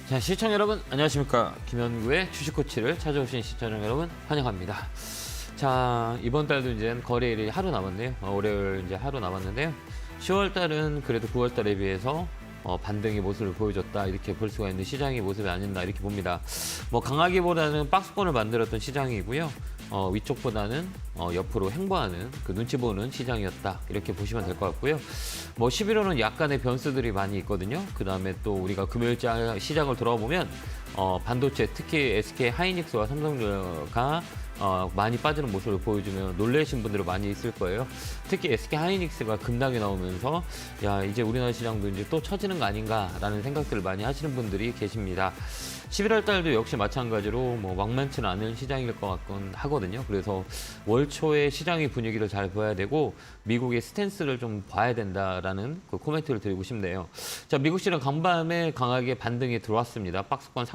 자, 시청자 여러분 안녕하십니까. 김현구의 주식 코치를 찾아오신 시청자 여러분 환영합니다. 자, 이번 달도 이제 거래일이 하루 남았네요. 월요일 이제 하루 남았는데요. 10월 달은 그래도 9월 달에 비해서 반등의 모습을 보여줬다, 이렇게 볼 수가 있는 시장의 모습이 아니었나 이렇게 봅니다. 뭐 강하기보다는 박스권을 만들었던 시장이고요. 위쪽보다는 옆으로 행보하는 그 눈치 보는 시장이었다, 이렇게 보시면 될 것 같고요. 뭐 11월은 약간의 변수들이 많이 있거든요. 그 다음에 또 우리가 금요일 시장을 돌아보면 반도체, 특히 SK 하이닉스와 삼성전자가 많이 빠지는 모습을 보여주면 놀라신 분들이 많이 있을 거예요. 특히 SK 하이닉스가 급락이 나오면서 야, 이제 우리나라 시장도 이제 또 처지는 거 아닌가라는 생각들을 많이 하시는 분들이 계십니다. 11월 달도 역시 마찬가지로 뭐 만만치는 않은 시장일 것 같곤 하거든요. 그래서 월 초에 시장의 분위기를 잘 봐야 되고 미국의 스탠스를 좀 봐야 된다라는 그 코멘트를 드리고 싶네요. 자, 미국 시장 간밤에 강하게 반등이 들어왔습니다. 박스권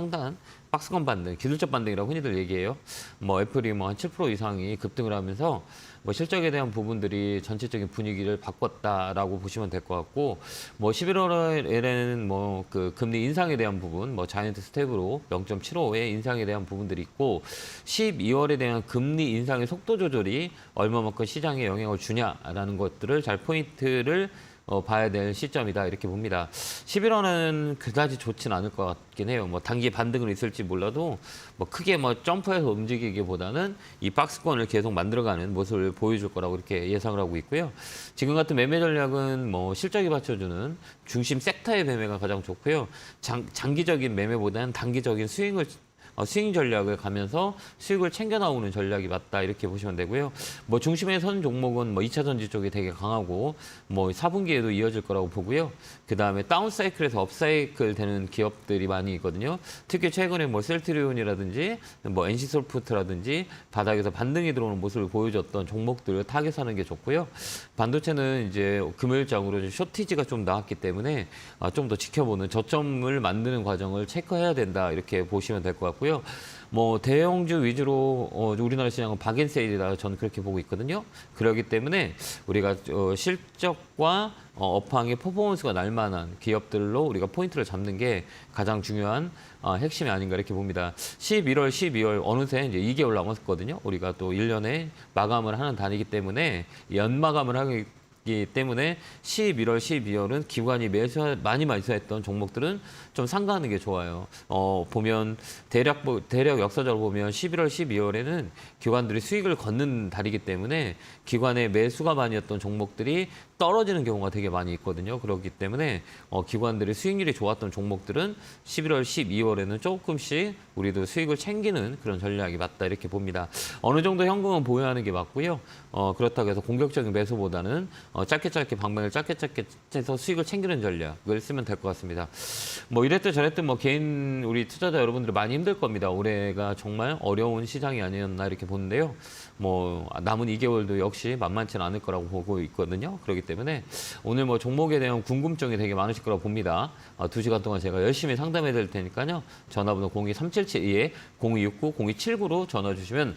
반등, 기술적 반등이라고 흔히들 얘기해요. 뭐 애플이 뭐 한 7% 이상이 급등을 하면서 뭐 실적에 대한 부분들이 전체적인 분위기를 바꿨다라고 보시면 될 것 같고, 뭐 11월에는 뭐 그 금리 인상에 대한 부분, 뭐 자이언트 스텝으로 0.75의 인상에 대한 부분들이 있고, 12월에 대한 금리 인상의 속도 조절이 얼마만큼 시장에 영향을 주냐라는 것들을 잘 포인트를 봐야 될 시점이다, 이렇게 봅니다. 11월은 그다지 좋진 않을 것 같긴 해요. 뭐 단기 반등은 있을지 몰라도 뭐 크게 뭐 점프해서 움직이기보다는 이 박스권을 계속 만들어가는 모습을 보여줄 거라고 이렇게 예상을 하고 있고요. 지금 같은 매매 전략은 뭐 실적이 받쳐주는 중심 섹터의 매매가 가장 좋고요. 장기적인 매매보다는 단기적인 스윙 전략을 가면서 수익을 챙겨 나오는 전략이 맞다, 이렇게 보시면 되고요. 뭐 중심에 서는 종목은 뭐 2차 전지 쪽이 되게 강하고 뭐 4분기에도 이어질 거라고 보고요. 그 다음에 다운 사이클에서 업 사이클 되는 기업들이 많이 있거든요. 특히 최근에 뭐 셀트리온이라든지 뭐 NC소프트라든지 바닥에서 반등이 들어오는 모습을 보여줬던 종목들을 타겟하는 게 좋고요. 반도체는 이제 금요일장으로 쇼티지가 좀 나왔기 때문에 좀 더 지켜보는 저점을 만드는 과정을 체크해야 된다, 이렇게 보시면 될 것 같고요. 뭐 대형주 위주로 우리나라 시장은 박앤세일이다, 저는 그렇게 보고 있거든요. 그렇기 때문에 우리가 실적과 업황의 퍼포먼스가 날 만한 기업들로 우리가 포인트를 잡는 게 가장 중요한 핵심이 아닌가, 이렇게 봅니다. 11월, 12월 어느새 이제 2개월 남았거든요. 우리가 또 1년에 마감을 하는 단위이기 때문에 연마감을 하기 때문에 11월, 12월은 기관이 많이 매수했던 종목들은 좀 상가하는 게 좋아요. 보면 대략 역사적으로 보면 11월, 12월에는 기관들이 수익을 걷는 달이기 때문에 기관의 매수가 많이었던 종목들이 떨어지는 경우가 되게 많이 있거든요. 그렇기 때문에 기관들이 수익률이 좋았던 종목들은 11월, 12월에는 조금씩 우리도 수익을 챙기는 그런 전략이 맞다, 이렇게 봅니다. 어느 정도 현금은 보유하는 게 맞고요. 그렇다고 해서 공격적인 매수보다는 짧게 방향을 짧게 해서 수익을 챙기는 전략을 쓰면 될 것 같습니다. 뭐 이랬든 저랬든 뭐 개인 우리 투자자 여러분들 많이 힘들 겁니다. 올해가 정말 어려운 시장이 아니었나, 이렇게 보는데요. 뭐 남은 2개월도 역시 만만치는 않을 거라고 보고 있거든요. 그렇기 때문에 오늘 뭐 종목에 대한 궁금증이 되게 많으실 거라고 봅니다. 2시간 동안 제가 열심히 상담해 드릴 테니까요. 전화번호 02377-0269-0279로 전화 주시면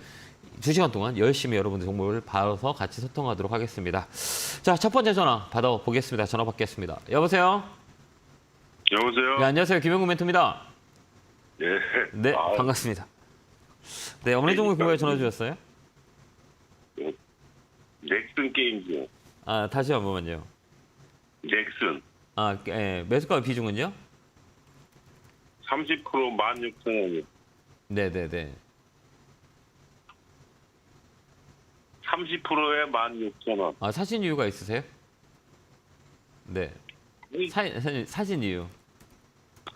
2시간 동안 열심히 여러분들 정보를 받아서 같이 소통하도록 하겠습니다. 자, 첫 번째 전화 받아보겠습니다. 전화 받겠습니다. 여보세요? 여보세요? 네, 안녕하세요. 김영구 멘토입니다. 예. 네, 반갑습니다. 네, 어느 종목 궁금해 전화 주셨어요? 넥슨 게임즈. 다시 한 번만요. 넥슨. 예, 매수가 비중은요? 30% 16,000원. 네네네. 30%에 16,000원. 사신 이유가 있으세요? 네. 사신 이유.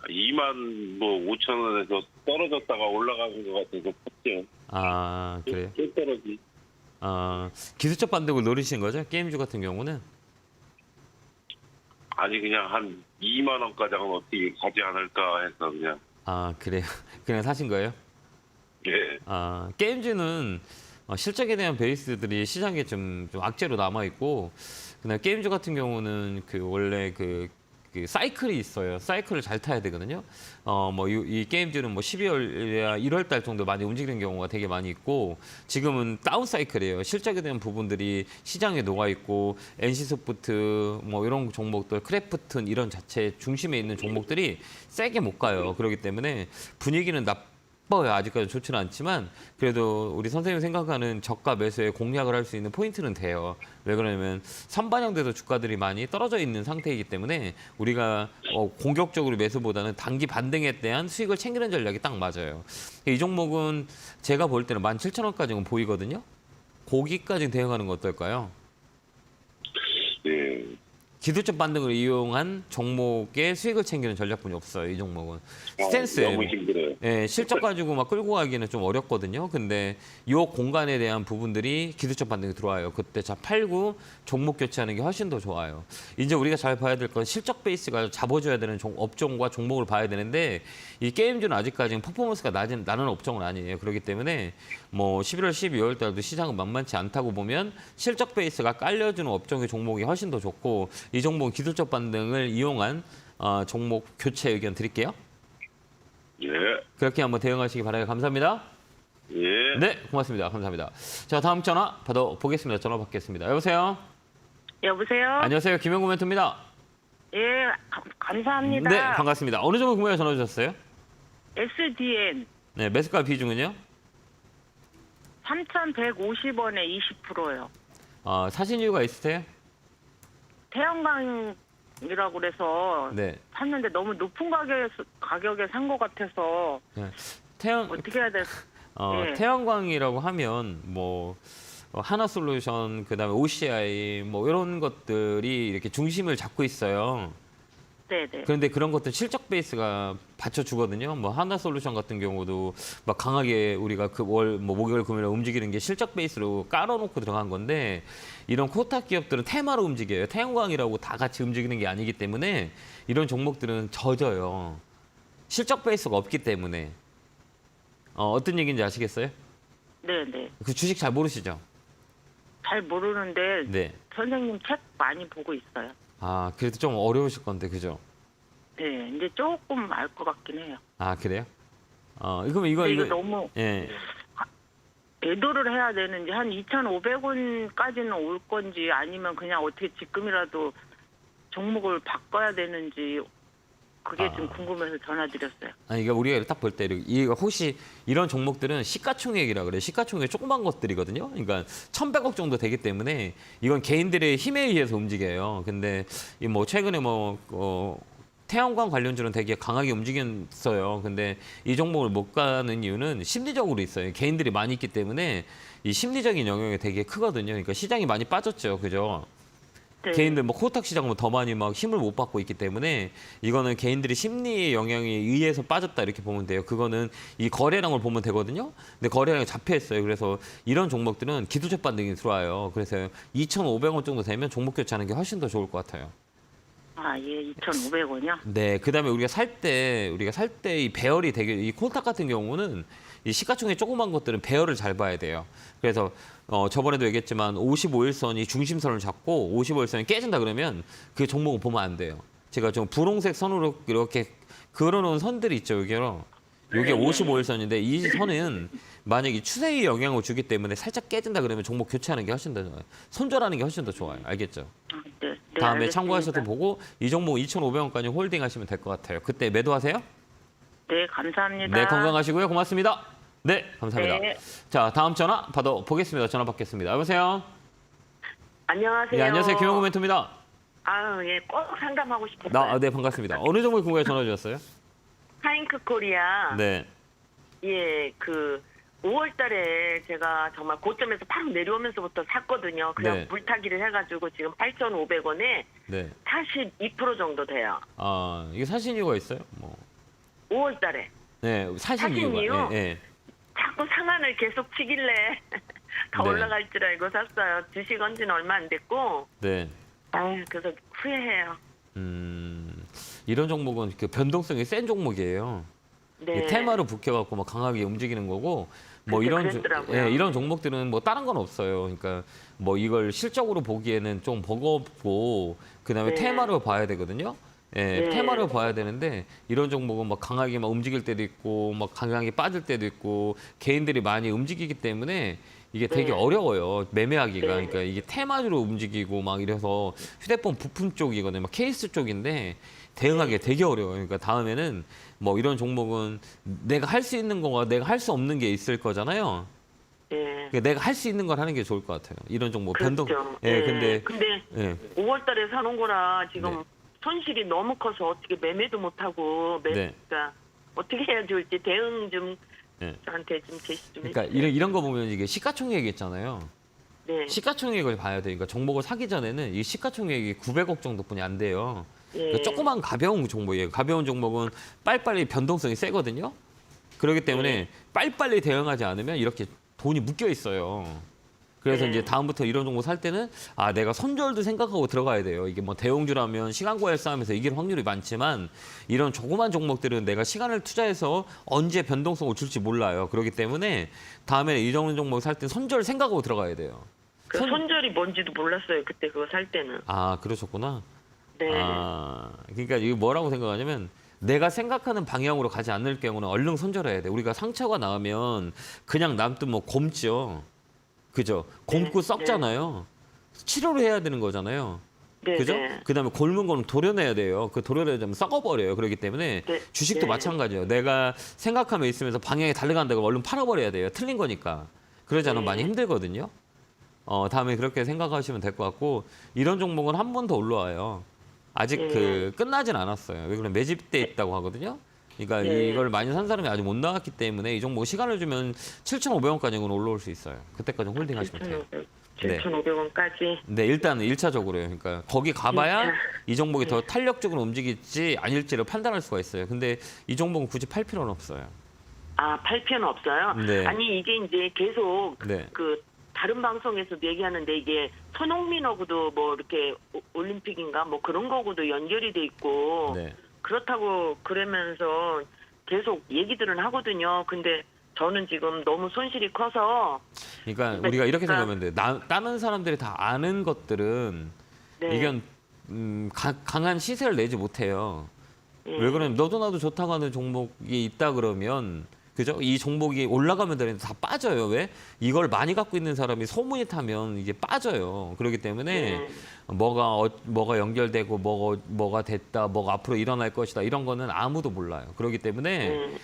2만 뭐 5,000원에서 떨어졌다가 올라가는 것 같아서 샀죠. 그래요? 또 떨어지. 기술적 반등을 노리신 거죠? 게임주 같은 경우는? 아니 그냥 한 2만 원까지는 어떻게 가지 않을까 해서 그냥. 그래요? 그냥 사신 거예요? 예. 게임주는 실적에 대한 베이스들이 시장에 좀 악재로 남아 있고, 그냥 게임주 같은 경우는 그 원래 그 그 사이클이 있어요. 사이클을 잘 타야 되거든요. 뭐 이 게임들은 뭐 12월이나 1월 달 정도 많이 움직이는 경우가 되게 많이 있고 지금은 다운 사이클이에요. 실적에 대한 부분들이 시장에 녹아 있고 NC소프트 뭐 이런 종목들, 크래프튼 이런 자체 중심에 있는 종목들이 세게 못 가요. 그렇기 때문에 분위기는 나빠요. 아직까지 좋지는 않지만 그래도 우리 선생님 생각하는 저가 매수에 공략을 할 수 있는 포인트는 돼요. 왜 그러냐면 선반영돼도 주가들이 많이 떨어져 있는 상태이기 때문에 우리가 공격적으로 매수보다는 단기 반등에 대한 수익을 챙기는 전략이 딱 맞아요. 이 종목은 제가 볼 때는 17,000원까지는 보이거든요. 거기까지 대응하는 거 어떨까요? 예. 기술적 반등을 이용한 종목의 수익을 챙기는 전략분이 없어요. 이 종목은 스탠스예요. 너무 힘들어요. 예, 실적 가지고 막 끌고 가기는 좀 어렵거든요. 근데 이 공간에 대한 부분들이 기술적 반등이 들어와요. 그때 자 팔고 종목 교체하는 게 훨씬 더 좋아요. 이제 우리가 잘 봐야 될 건 실적 베이스가 잡아줘야 되는 업종과 종목을 봐야 되는데 이 게임주는 아직까지는 퍼포먼스가 나는 업종은 아니에요. 그렇기 때문에 뭐 11월, 12월 달도 시장은 만만치 않다고 보면 실적 베이스가 깔려주는 업종의 종목이 훨씬 더 좋고 이 종목은 기술적 반등을 이용한 종목 교체 의견 드릴게요. 예. 그렇게 한번 대응하시기 바라요. 감사합니다. 예. 네, 고맙습니다. 감사합니다. 자, 다음 전화 받아보겠습니다. 전화 받겠습니다. 여보세요? 여보세요? 안녕하세요. 김영구 멘토입니다. 예, 감사합니다. 네, 반갑습니다. 어느 종목 궁금해 전화 주셨어요? SDN 네, 매수가 비중은요? 3,150원에 20%요. 사신 이유가 있으세요? 태양광이라고 그래서 네. 샀는데 너무 높은 가격에 산 것 같아서 네. 어떻게 해야 될까? 예. 태양광이라고 하면 뭐 하나솔루션 그다음에 OCI 뭐 이런 것들이 이렇게 중심을 잡고 있어요. 네네. 그런데 그런 것들 실적 베이스가 받쳐주거든요. 뭐 하나솔루션 같은 경우도 막 강하게 우리가 그 목요일 금요일 움직이는 게 실적 베이스로 깔아놓고 들어간 건데 이런 코스닥 기업들은 테마로 움직여요. 태양광이라고 다 같이 움직이는 게 아니기 때문에 이런 종목들은 젖어요. 실적 베이스가 없기 때문에 어떤 얘기인지 아시겠어요? 네네. 그 주식 잘 모르시죠? 잘 모르는데 네. 선생님 책 많이 보고 있어요. 그래도 좀 어려우실 건데 그죠? 네, 이제 조금 알 것 같긴 해요. 그래요? 그럼 이거 너무 예. 매도를 해야 되는지 한 2,500원까지는 올 건지 아니면 그냥 어떻게 지금이라도 종목을 바꿔야 되는지 그게 좀 궁금해서 전화드렸어요. 이게 우리가 딱 볼 때 이거 혹시 이런 종목들은 시가총액이라 그래요. 시가총액 조그만 것들이거든요. 그러니까 1,100억 정도 되기 때문에 이건 개인들의 힘에 의해서 움직여요. 근데 이 뭐 최근에 태양광 관련주는 되게 강하게 움직였어요. 근데 이 종목을 못 가는 이유는 심리적으로 있어요. 개인들이 많이 있기 때문에 이 심리적인 영향이 되게 크거든요. 그러니까 시장이 많이 빠졌죠. 그죠? 네. 개인들 코스닥 시장은 더 많이 막 힘을 못 받고 있기 때문에 이거는 개인들이 심리의 영향에 의해서 빠졌다 이렇게 보면 돼요. 그거는 이 거래량을 보면 되거든요. 근데 거래량이 잡혀 있어요. 그래서 이런 종목들은 기술적 반등이 들어와요. 그래서 2,500원 정도 되면 종목 교체하는 게 훨씬 더 좋을 것 같아요. 예, 2,500원이요? 네, 그다음에 우리가 살 때 이 배열이 되게 이 코스닥 같은 경우는 이 시가총액 조그만 것들은 배열을 잘 봐야 돼요. 그래서 저번에도 얘기했지만 55일선이 중심선을 잡고 55일선이 깨진다 그러면 그 종목을 보면 안 돼요. 제가 좀 분홍색 선으로 이렇게 그려놓은 선들이 있죠, 여기로. 이게 55일선인데 이 선은 만약에 추세에 영향을 주기 때문에 살짝 깨진다 그러면 종목 교체하는 게 훨씬 더 좋아요. 손절하는 게 훨씬 더 좋아요. 알겠죠? 네, 다음에 알겠습니다. 참고하셔도 보고 이 종목 2,500원까지 홀딩하시면 될 것 같아요. 그때 매도하세요? 네, 감사합니다. 네, 건강하시고요. 고맙습니다. 네, 감사합니다. 네. 자, 다음 전화 받아보겠습니다. 전화 받겠습니다. 여보세요? 안녕하세요. 네, 안녕하세요. 김영구 멘토입니다. 예, 꼭 상담하고 싶었어요. 네, 반갑습니다. 어느 종목에 궁금해 전화 주셨어요? 하잉크 코리아. 네. 예, 5월 달에 제가 정말 고점에서 바로 내려오면서부터 샀거든요. 그냥 네. 물타기를 해가지고 지금 8,500원에 네. 42% 정도 돼요. 이게 사신 이유가 있어요? 5월 달에. 네, 사신 사신 이유가. 이유? 예. 자꾸 상한을 계속 치길래 더 네. 올라갈 줄 알고 샀어요. 주식 온 지는 얼마 안 됐고. 네. 그래서 후회해요. 이런 종목은 그 변동성이 센 종목이에요. 네. 테마로 붙여갖고 막 강하게 움직이는 거고 그랬더라고요. 이런 종목들은 뭐 다른 건 없어요. 그러니까 뭐 이걸 실적으로 보기에는 좀 버겁고 그다음에 네. 테마로 봐야 되거든요. 예, 네. 테마를 봐야 되는데 이런 종목은 막 강하게 막 움직일 때도 있고 막 강하게 빠질 때도 있고 개인들이 많이 움직이기 때문에 이게 되게 네. 어려워요. 매매하기가. 네. 그러니까 이게 테마로 움직이고 막 이래서 휴대폰 부품 쪽이거든요. 막 케이스 쪽인데 대응하기 되게 어려워요. 그러니까 다음에는 뭐 이런 종목은 내가 할 수 있는 거와 내가 할 수 없는 게 있을 거잖아요. 예. 그러니까 내가 할 수 있는 걸 하는 게 좋을 것 같아요. 이런 종목 변동. 그렇죠. 예, 예. 근데 예. 5월달에 사놓은 거라 지금 네. 손실이 너무 커서 어떻게 매매도 못하고 네. 그러니까 어떻게 해야 좋을지 대응 좀 네. 저한테 좀 제시 좀 그러니까 해주세요. 이런 거 보면 이게 시가총액 있잖아요. 네. 시가총액을 봐야 돼요. 그러니까 종목을 사기 전에는 이 시가총액이 900억 정도뿐이 안 돼요. 예. 그러니까 조그만 가벼운 종목이에요. 가벼운 종목은 빨리빨리 변동성이 세거든요. 그렇기 때문에 네. 빨리빨리 대응하지 않으면 이렇게 돈이 묶여 있어요. 그래서 네. 이제 다음부터 이런 종목 살 때는 내가 손절도 생각하고 들어가야 돼요. 이게 뭐 대형주라면 시간과의 싸움에서 이길 확률이 많지만 이런 조그만 종목들은 내가 시간을 투자해서 언제 변동성을 줄지 몰라요. 그렇기 때문에 다음에 이런 종목 살 때 손절 생각하고 들어가야 돼요. 그 손절이 뭔지도 몰랐어요. 그때 그거 살 때는. 그러셨구나. 네. 그러니까 이거 뭐라고 생각하냐면 내가 생각하는 방향으로 가지 않을 경우는 얼른 손절해야 돼. 우리가 상처가 나면 그냥 남든 뭐 곰죠. 그죠? 곰고 네, 썩잖아요. 치료를 해야 되는 거잖아요. 네. 그죠? 네. 그다음에 곪은 거는 도려내야 돼요. 그 도려내면 썩어버려요. 그렇기 때문에 네, 주식도 네. 마찬가지예요. 내가 생각하면 있으면서 방향이 달려간다고 얼른 팔아버려야 돼요. 틀린 거니까. 그러지 않으면 네. 많이 힘들거든요. 다음에 그렇게 생각하시면 될 것 같고 이런 종목은 한 번 더 올라와요. 아직 네. 끝나진 않았어요. 왜 그러면 매집돼 있다고 하거든요. 그러니까 네. 이걸 많이 산 사람이 아직 못 나왔기 때문에 이 종목 시간을 주면 7,500원까지는 올라올 수 있어요. 그때까지 홀딩 하시면 돼요. 7,500원까지. 네, 일단은 1차적으로요. 그러니까 거기 가봐야 일차. 이 종목이 더 탄력적으로 움직일지 아닐지를 판단할 수가 있어요. 근데 이 종목은 굳이 팔 필요는 없어요. 팔 필요는 없어요? 네. 아니 이게 이제 계속 네. 그 다른 방송에서도 얘기하는데 이게 손흥민하고도 뭐 이렇게 올림픽인가 뭐 그런 거하고도 연결이 돼 있고 네. 그렇다고 그러면서 계속 얘기들은 하거든요. 근데 저는 지금 너무 손실이 커서 그러니까 네, 우리가 이렇게 그러니까- 생각하면 돼. 다른 사람들이 다 아는 것들은 네. 이건 강한 시세를 내지 못해요. 예. 왜 그러냐면 너도 나도 좋다고 하는 종목이 있다 그러면 그죠? 이 종목이 올라가면 되는데 다 빠져요. 왜? 이걸 많이 갖고 있는 사람이 소문이 타면 이게 빠져요. 그렇기 때문에 네. 뭐가 연결되고 뭐가 됐다, 뭐가 앞으로 일어날 것이다 이런 거는 아무도 몰라요. 그렇기 때문에 네.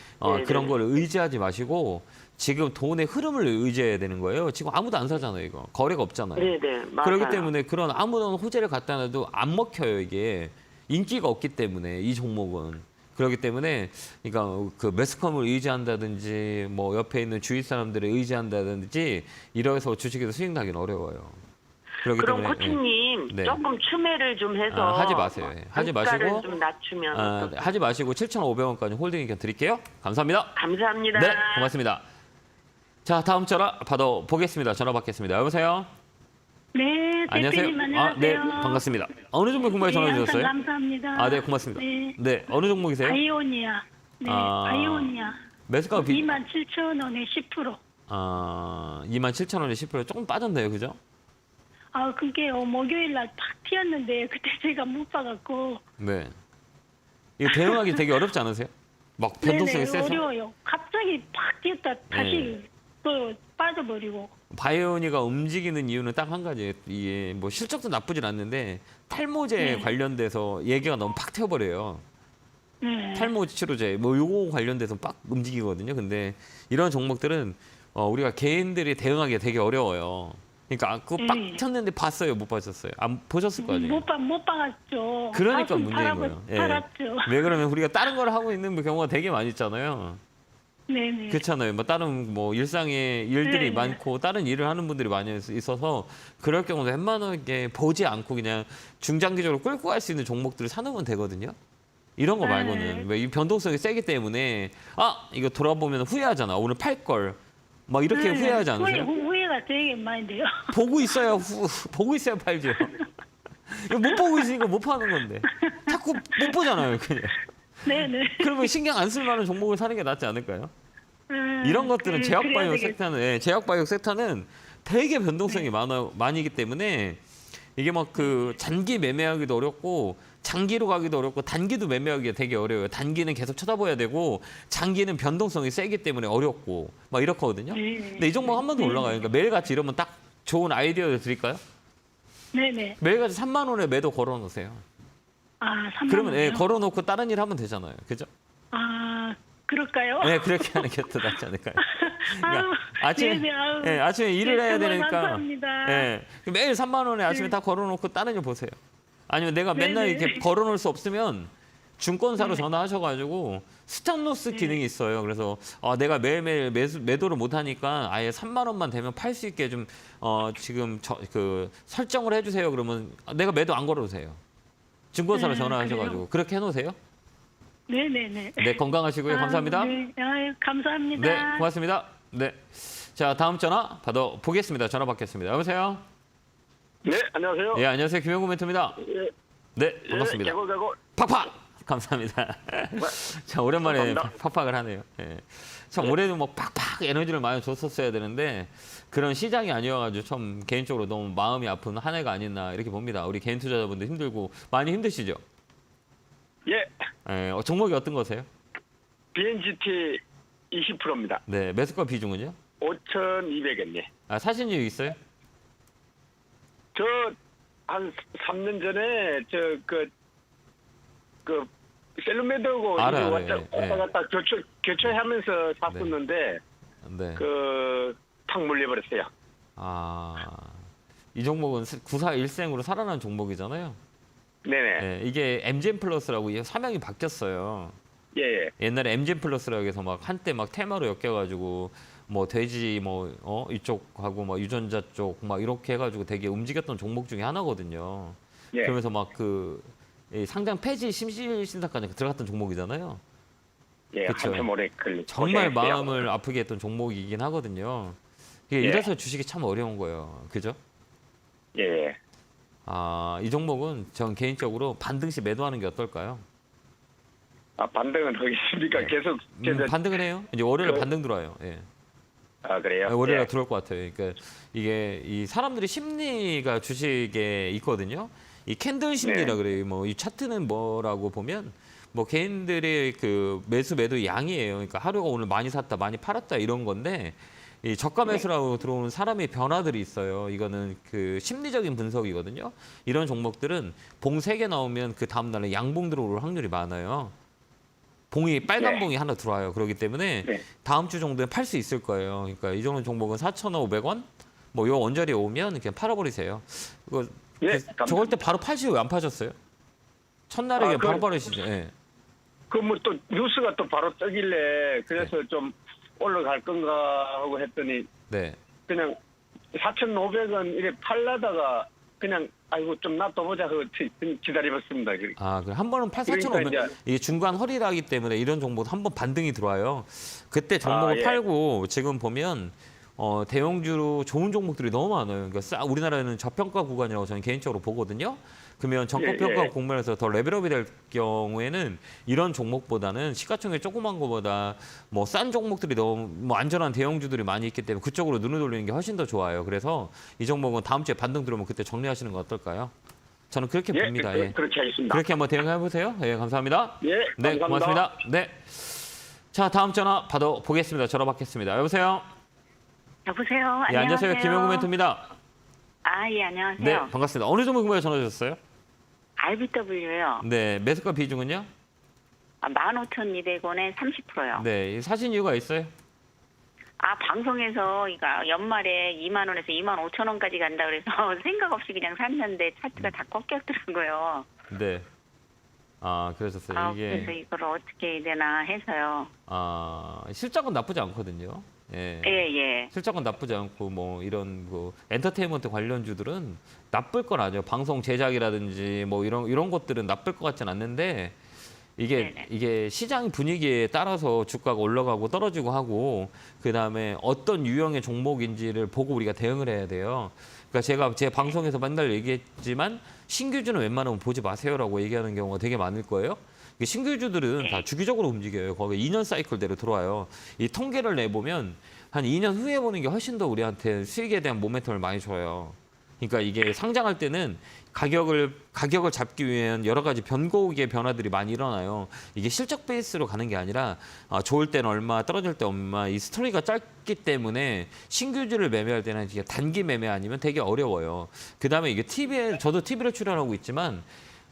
그런 걸 의지하지 마시고 지금 돈의 흐름을 의지해야 되는 거예요. 지금 아무도 안 사잖아요. 이거 거래가 없잖아요. 네네 맞아요. 그렇기 때문에 그런 아무런 호재를 갖다 놔도 안 먹혀요. 이게 인기가 없기 때문에 이 종목은. 그렇기 때문에 그러니까 그 매스컴을 의지한다든지 뭐 옆에 있는 주위 사람들을 의지한다든지 이래서 주식에서 수익 나기는 어려워요. 그렇기 그럼 때문에 코치님 네. 조금 추매를 좀 해서 하지 마세요. 예. 하지 단가를 마시고 좀 낮추면 하지 마시고 7,500원까지 홀딩 의견 드릴게요. 감사합니다. 감사합니다. 네, 고맙습니다. 자, 다음 전화 받아보겠습니다. 전화 받겠습니다. 여보세요? 네, 안녕하세요. 대표님 안녕하세요. 네, 반갑습니다. 어느 종목 궁금해 전화 네, 항상 주셨어요? 감사합니다. 네, 고맙습니다. 네, 네, 어느 종목이세요? 바이오니아. 네, 바이오니아. 매수가 27,000원에 10%. 27,000원에 10% 조금 빠졌네요. 그죠? 그게 목요일 날 팍 튀었는데 그때 제가 못 봐갖고. 네. 이거 대응하기 되게 어렵지 않으세요? 막 변동성이 네네, 세서. 어려워요. 갑자기 팍 뛰었다 다시 또 빠져버리고. 바이오니가 움직이는 이유는 딱 한 가지예요. 이게 뭐 실적도 나쁘진 않는데 탈모제 네. 관련돼서 얘기가 너무 팍 튀어버려요. 네. 탈모 치료제 뭐 요거 관련돼서 빡 움직이거든요. 근데 이런 종목들은 우리가 개인들이 대응하기가 되게 어려워요. 그러니까 그거 빡 네. 튀었는데 봤어요, 못 보셨어요? 안 보셨을 거 아니에요. 못 봐갔죠. 그러니까 봤으면 문제인 거예요. 예. 팔았죠. 왜 그러면 우리가 다른 걸 하고 있는 경우가 되게 많이 있잖아요. 네네. 그렇잖아요. 뭐 다른 뭐 일상의 일들이 네, 네. 많고 다른 일을 하는 분들이 많이 있어서 그럴 경우는 웬만하게 보지 않고 그냥 중장기적으로 끌고 갈 수 있는 종목들을 사놓으면 되거든요. 이런 거 네. 말고는 왜 이 변동성이 세기 때문에 이거 돌아보면 후회하잖아. 오늘 팔 걸. 막 이렇게 네, 후회하지 않으세요? 후회가 되게 많이 돼요. 보고 있어야 보고 있어야 팔죠. 이거 못 보고 있으니까 못 파는 건데. 자꾸 못 보잖아요, 그냥. 네네. 그러면 신경 안 쓸 만한 종목을 사는 게 낫지 않을까요? 이런 것들은 제약바이오 섹터는 제약바이오 섹터는 되게 변동성이 많이기 때문에 이게 막 그 잔기 매매하기도 어렵고 장기로 가기도 어렵고 단기도 매매하기가 되게 어려워요. 단기는 계속 쳐다봐야 되고 장기는 변동성이 세기 때문에 어렵고 막 이렇거든요. 근데 이 종목 한 번 더 올라가요. 그러니까 매일같이 이러면 딱 좋은 아이디어를 드릴까요? 네네. 매일같이 3만 원에 매도 걸어 놓으세요. 아, 3만 그러면 원이요? 걸어 놓고 다른 일 하면 되잖아요. 그죠? 아, 그럴까요? 네, 그렇게 하는 게 더 낫지 않을까요? 아유, 아침에 네네, 아유. 예, 아침에 일을 네, 해야 정말 되니까 감사합니다. 예, 매일 3만 원에 아침에 네. 다 걸어 놓고 다른 일 보세요. 아니면 내가 맨날 네네. 이렇게 걸어 놓을 수 없으면 증권사로 네. 전화하셔가지고 스탑로스 기능이 있어요. 그래서 내가 매일매일 매도를 못 하니까 아예 3만 원만 되면 팔 수 있게 좀 지금 그 설정을 해주세요. 그러면 내가 매도 안 걸어주세요. 증권사로 네, 전화하셔가지고 그래요? 그렇게 해놓으세요. 네네네. 네, 건강하시고요. 감사합니다. 네, 아유, 감사합니다. 네, 고맙습니다. 네, 자 다음 전화 받아보겠습니다. 전화 받겠습니다. 여보세요. 네, 안녕하세요. 예, 안녕하세요. 김영구 멘토입니다. 예, 네, 반갑습니다. 개고. 팍팍! 감사합니다. 자, 오랜만에 감사합니다. 팍팍을 하네요. 예. 참, 올해도 뭐 팍팍 에너지를 많이 줬었어야 되는데 그런 시장이 아니어가지고 참 개인적으로 너무 마음이 아픈 한 해가 아니었나 이렇게 봅니다. 우리 개인 투자자분들 힘들고 많이 힘드시죠? 예, 예, 종목이 어떤 거세요? BNGT 20%입니다. 네, 매수가 비중은요? 5,200원. 예. 사신 이유 있어요? 저 한 3년 전에 그 셀룸메드하고 알아요, 왔다 예, 예. 갔다 교체하면서 샀었는데 네. 탁 물려버렸어요. 이 종목은 94일생으로 살아난 종목이잖아요. 네네. 예, 이게 MGM 플러스라고 이게 사명이 바뀌었어요. 예. 옛날에 MGM 플러스라고 해서 막 한때 막 테마로 엮여가지고 뭐 돼지 뭐 이쪽하고 뭐 유전자 쪽 막 이렇게 해가지고 되게 움직였던 종목 중에 하나거든요. 예. 그러면서 막 상장 폐지 심실 신사까지 들어갔던 종목이잖아요. 예. 그쵸. 한참 오래 정말 고생했어요. 마음을 아프게 했던 종목이긴 하거든요. 이게 예. 이래서 주식이 참 어려운 거예요. 그죠? 예. 이 종목은 전 개인적으로 반등시 매도하는 게 어떨까요? 반등은 하겠습니까? 네. 계속 반등을 해요. 이제 월요일에 그- 반등 들어와요. 예. 그래요? 월요일에 예. 들어올 것 같아요. 그러니까 이게 이 사람들이 심리가 주식에 있거든요. 이 캔들 심리라 네. 그래요. 뭐 이 차트는 뭐라고 보면 뭐 개인들의 그 매수 매도 양이에요. 그러니까 하루가 오늘 많이 샀다, 많이 팔았다 이런 건데 이 저가 매수라고 들어오는 사람의 변화들이 있어요. 이거는 그 심리적인 분석이거든요. 이런 종목들은 봉 3개 나오면 그 다음 날에 양봉 들어올 확률이 많아요. 봉이 빨간 네. 봉이 하나 들어와요. 그렇기 때문에 네. 다음 주 정도에 팔 수 있을 거예요. 그러니까 이 정도 종목은 4,500원 뭐 요 원자리에 오면 그냥 팔아버리세요. 이거 예, 저걸 때 바로 팔시고 왜 안 파셨어요? 첫날에 그냥 바로 팔으시죠. 예. 뭐 또 뉴스가 또 바로 뜨길래 그래서 좀 올라갈 건가 하고 했더니 네. 그냥 4,500원 이렇게 팔라다가 그냥 아이고 좀 놔둬보자 하고 기다려봤습니다. 그럼 한 번은 그러니까 8,400원 이제- 이게 중간 허리라기 때문에 이런 종목 한 번 반등이 들어와요. 그때 종목을 예. 팔고 지금 보면 대형주로 좋은 종목들이 너무 많아요. 그러니까 우리나라는 저평가 구간이라고 저는 개인적으로 보거든요. 그러면 정가평가 예. 국면에서 더 레벨업이 될 경우에는 이런 종목보다는 시가총액 조그만 거보다 뭐 싼 종목들이 너무 뭐 안전한 대형주들이 많이 있기 때문에 그쪽으로 눈을 돌리는 게 훨씬 더 좋아요. 그래서 이 종목은 다음 주에 반등 들어오면 그때 정리하시는 거 어떨까요? 저는 그렇게 봅니다. 예. 그렇게 하겠습니다. 그렇게 한번 대응해 보세요. 예, 감사합니다. 예, 네, 감사합니다. 고맙습니다. 네. 자, 다음 전화 받아보겠습니다. 전화 받겠습니다. 여보세요? 여보세요. 예, 안녕하세요. 김영구 멘토입니다. 예, 안녕하세요. 네, 반갑습니다. 어느 종목 궁금해 전화 주셨어요? RBW요. 네, 매수가 비중은요? 15,200원에 30%요. 네, 사신 이유가 있어요? 방송에서 이거 연말에 2만 원에서 2만 5천 원까지 간다 그래서 생각 없이 그냥 샀는데 차트가 다 꺾였더라고요. 네. 그러셨어요. 그래서 이걸 어떻게 해야 되나 해서요. 실적은 나쁘지 않거든요. 예. 예. 실적은 나쁘지 않고 뭐 이런 엔터테인먼트 관련주들은 나쁠 건 아니에요. 방송 제작이라든지 뭐 이런 것들은 나쁠 것 같진 않는데 네네. 이게 시장 분위기에 따라서 주가가 올라가고 떨어지고 하고 그다음에 어떤 유형의 종목인지를 보고 우리가 대응을 해야 돼요. 그러니까 제가 제 방송에서 맨날 얘기했지만 신규주는 웬만하면 보지 마세요라고 얘기하는 경우가 되게 많을 거예요. 신규주들은 다 주기적으로 움직여요. 거기 2년 사이클대로 들어와요. 이 통계를 내보면 한 2년 후에 보는 게 훨씬 더 우리한테 수익에 대한 모멘텀을 많이 줘요. 그러니까 이게 상장할 때는 가격을 잡기 위한 여러 가지 변곡의 변화들이 많이 일어나요. 이게 실적 베이스로 가는 게 아니라 좋을 때는 얼마, 떨어질 때 얼마, 이 스토리가 짧기 때문에 신규주를 매매할 때는 이게 단기 매매 아니면 되게 어려워요. 그다음에 이게 저도 TV를 출연하고 있지만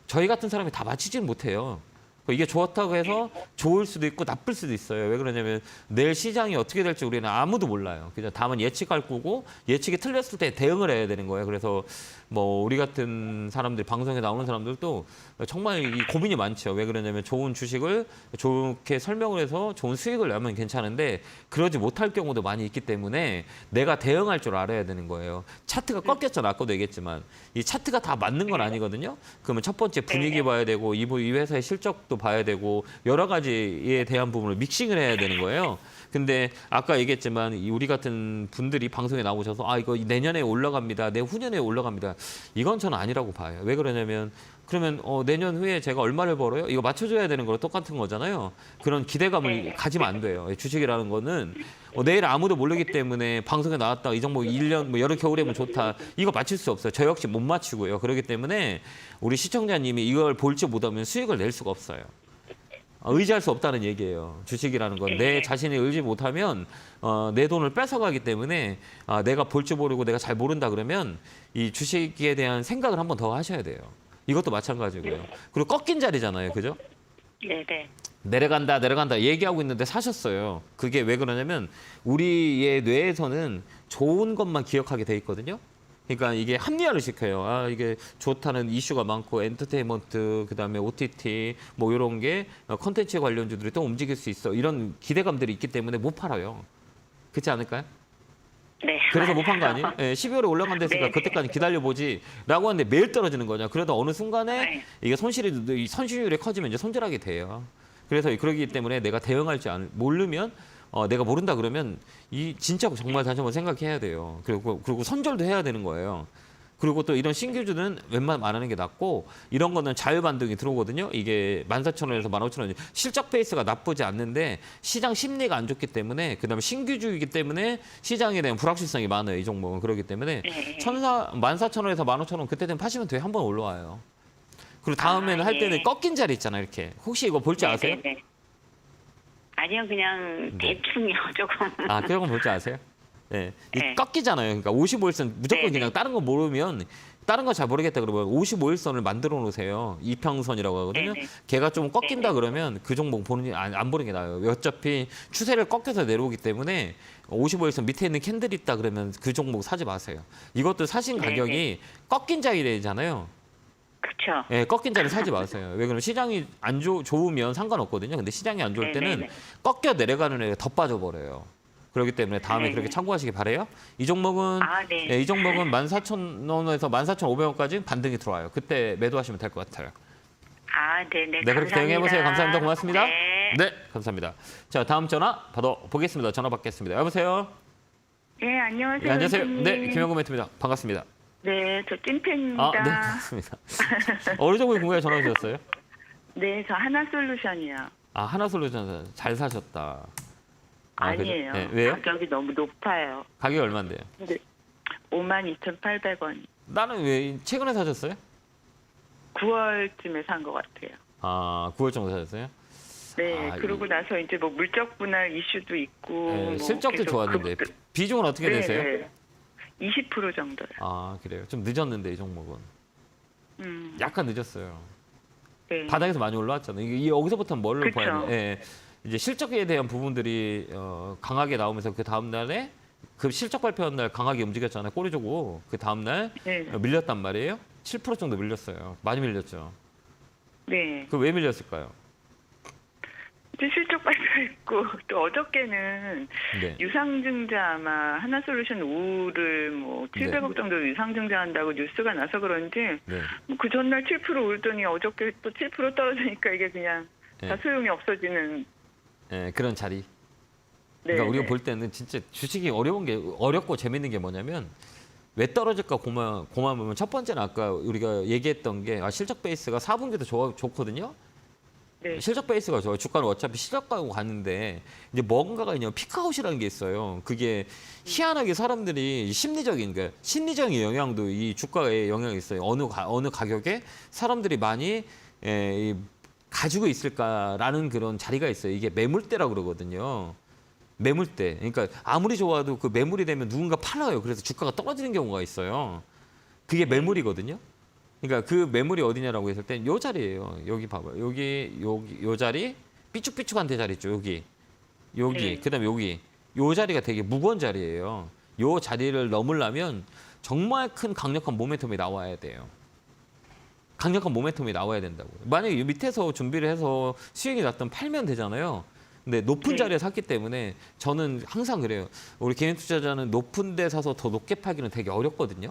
저희 같은 사람이 다 맞히지는 못해요. 이게 좋다고 해서 좋을 수도 있고 나쁠 수도 있어요. 왜 그러냐면 내일 시장이 어떻게 될지 우리는 아무도 몰라요. 그냥 다만 예측할 거고 예측이 틀렸을 때 대응을 해야 되는 거예요. 그래서 뭐 우리 같은 사람들 방송에 나오는 사람들도 정말 이 고민이 많죠. 왜 그러냐면 좋은 주식을 좋게 설명을 해서 좋은 수익을 내면 괜찮은데 그러지 못할 경우도 많이 있기 때문에 내가 대응할 줄 알아야 되는 거예요. 차트가 꺾였잖아. 아까도 얘기했지만 이 차트가 다 맞는 건 아니거든요. 그러면 첫 번째 분위기 봐야 되고 이 회사의 실적도 봐야 되고 여러 가지에 대한 부분을 믹싱을 해야 되는 거예요. 근데 아까 얘기했지만 우리 같은 분들이 방송에 나오셔서 이거 내년에 올라갑니다. 내후년에 올라갑니다. 이건 저는 아니라고 봐요. 왜 그러냐면 그러면 내년 후에 제가 얼마를 벌어요? 이거 맞춰줘야 되는 거랑 똑같은 거잖아요. 그런 기대감을 가지면 안 돼요. 주식이라는 거는 내일 아무도 모르기 때문에 방송에 나왔다. 이 종목 1년 뭐 여름 겨울에면 좋다. 이거 맞출 수 없어요. 저 역시 못 맞추고요. 그렇기 때문에 우리 시청자님이 이걸 볼지 못하면 수익을 낼 수가 없어요. 의지할 수 없다는 얘기예요. 주식이라는 건 내 자신이 의지 못하면 내 돈을 뺏어가기 때문에 내가 볼 줄 모르고 내가 잘 모른다 그러면 이 주식에 대한 생각을 한 번 더 하셔야 돼요. 이것도 마찬가지고요. 그리고 꺾인 자리잖아요. 그죠? 네네. 내려간다 얘기하고 있는데 사셨어요. 그게 왜 그러냐면 우리의 뇌에서는 좋은 것만 기억하게 돼 있거든요. 그러니까 이게 합리화를 시켜요. 이게 좋다는 이슈가 많고 엔터테인먼트, 그다음에 OTT 뭐 이런 게 콘텐츠 관련주들이 또 움직일 수 있어. 이런 기대감들이 있기 때문에 못 팔아요. 그렇지 않을까요? 네. 그래서 못 판 거 아니에요? 12월에 올라간 데니까 네. 그때까지 기다려보지라고 하는데 매일 떨어지는 거냐. 그래도 어느 순간에 이게 손실률이 커지면 이제 손절하게 돼요. 그래서 그러기 때문에 내가 대응할 줄 모르면 내가 모른다 그러면 진짜 정말 다시 한번 생각해야 돼요. 그리고 손절도 해야 되는 거예요. 그리고 또 이런 신규주는 웬만하면 안 하는 게 낫고 이런 거는 자유반등이 들어오거든요. 이게 14,000원에서 15,000원. 실적 베이스가 나쁘지 않는데 시장 심리가 안 좋기 때문에 그다음에 신규주이기 때문에 시장에 대한 불확실성이 많아요. 이 종목은. 그렇기 때문에 14,000원에서 15,000원 그때 되면 파시면 돼요. 한번 올라와요. 그리고 다음에는 할 때는 꺾인 자리 있잖아요. 이렇게. 혹시 이거 볼 줄 아세요? 네네. 아니요, 그냥 대충이요, 조금. 그런 거 볼 줄 아세요? 네. 네. 꺾이잖아요. 그러니까 55일선 무조건 네, 그냥 다른 거 모르면 다른 거 잘 모르겠다 그러면 55일선을 만들어 놓으세요. 이평선이라고 하거든요. 네, 네. 걔가 좀 꺾인다 그러면 그 종목 안 보는 게 나아요. 어차피 추세를 꺾여서 내려오기 때문에 55일선 밑에 있는 캔들 있다 그러면 그 종목 사지 마세요. 이것도 사신 네, 가격이 꺾인 자리잖아요. 그렇죠. 예, 꺾인 자리 사지 마세요. 왜 그러면 시장이 안 좋으면 상관없거든요. 근데 시장이 안 좋을 때는 네네네. 꺾여 내려가는 애가 더 빠져버려요. 그렇기 때문에 다음에 네네. 그렇게 참고하시기 바래요. 이 종목은 네. 이 종목은 14,000원에서 14,500원까지 반등이 들어와요. 그때 매도하시면 될 것 같아요. 네네. 네, 그렇게 대응해 보세요. 감사합니다. 고맙습니다. 네. 감사합니다. 자, 다음 전화 받아보겠습니다. 전화 받겠습니다. 여보세요. 네, 안녕하세요. 네, 안녕하세요. 선생님. 네, 김영구 멘트입니다. 반갑습니다. 네, 저 찐팬입니다. 네, 반갑습니다. 어느 종목에 궁금해 전화 주셨어요? 네, 저 하나솔루션이요. 하나솔루션 잘 사셨다. 아니에요. 그죠? 네, 왜요? 가격이 너무 높아요. 가격이 얼마인데요? 근데 52,800원. 나는 왜 최근에 사셨어요? 9월쯤에 산 것 같아요. 9월 정도 사셨어요? 네, 그러고 나서 이제 뭐 물적 분할 이슈도 있고. 네, 뭐 실적도 계속 좋았는데 비중은 어떻게 되세요? 네. 20% 정도요. 그래요. 좀 늦었는데 이 종목은 음, 약간 늦었어요. 네. 바닥에서 많이 올라왔잖아요. 여기서부터 뭘로 그쵸. 봐야 돼? 이제 실적에 대한 부분들이 강하게 나오면서 그 다음 날에 그 실적 발표한 날 강하게 움직였잖아요. 꼬리 조고 그 다음 날 네. 밀렸단 말이에요. 7% 정도 밀렸어요. 많이 밀렸죠. 네. 그 왜 밀렸을까요? 이제 실적 발표했고 또 어저께는 네. 유상증자 아마 하나솔루션 우를 뭐 700억 정도 유상증자 한다고 뉴스가 나서 그런지 네. 그 전날 7% 오르더니 어저께 또 7% 떨어지니까 이게 그냥 네. 다 소용이 없어지는. 네, 그런 자리. 네, 그러니까 우리가 네. 볼 때는 진짜 주식이 어렵고 재밌는 게 뭐냐면 왜 떨어질까 고마우면 첫 번째는 아까 우리가 얘기했던 게 실적 베이스가 4분기도 좋거든요. 네. 실적 베이스가 좋아요. 주가는 어차피 실적 가고 갔는데 이제 뭔가가 있냐면 피크아웃이라는 게 있어요. 그게 희한하게 사람들이 그러니까 심리적인 영향도 이 주가에 영향이 있어요. 어느 가격에 사람들이 많이 가지고 있을까라는 그런 자리가 있어요. 이게 매물대라고 그러거든요. 매물대. 그러니까 아무리 좋아도 그 매물이 되면 누군가 팔아요. 그래서 주가가 떨어지는 경우가 있어요. 그게 매물이거든요. 그러니까 그 매물이 어디냐라고 했을 땐 요 자리예요. 여기 봐봐요. 여기 요 자리 삐쭉삐쭉한 대자리 있죠. 여기 네. 그다음에 여기 요 자리가 되게 무거운 자리예요. 요 자리를 넘으려면 정말 큰 강력한 모멘텀이 나와야 돼요. 강력한 모멘텀이 나와야 된다고. 만약에 이 밑에서 준비를 해서 수익이 났던 팔면 되잖아요. 근데 높은 네. 자리에 샀기 때문에 저는 항상 그래요. 우리 개인 투자자는 높은 데 사서 더 높게 팔기는 되게 어렵거든요.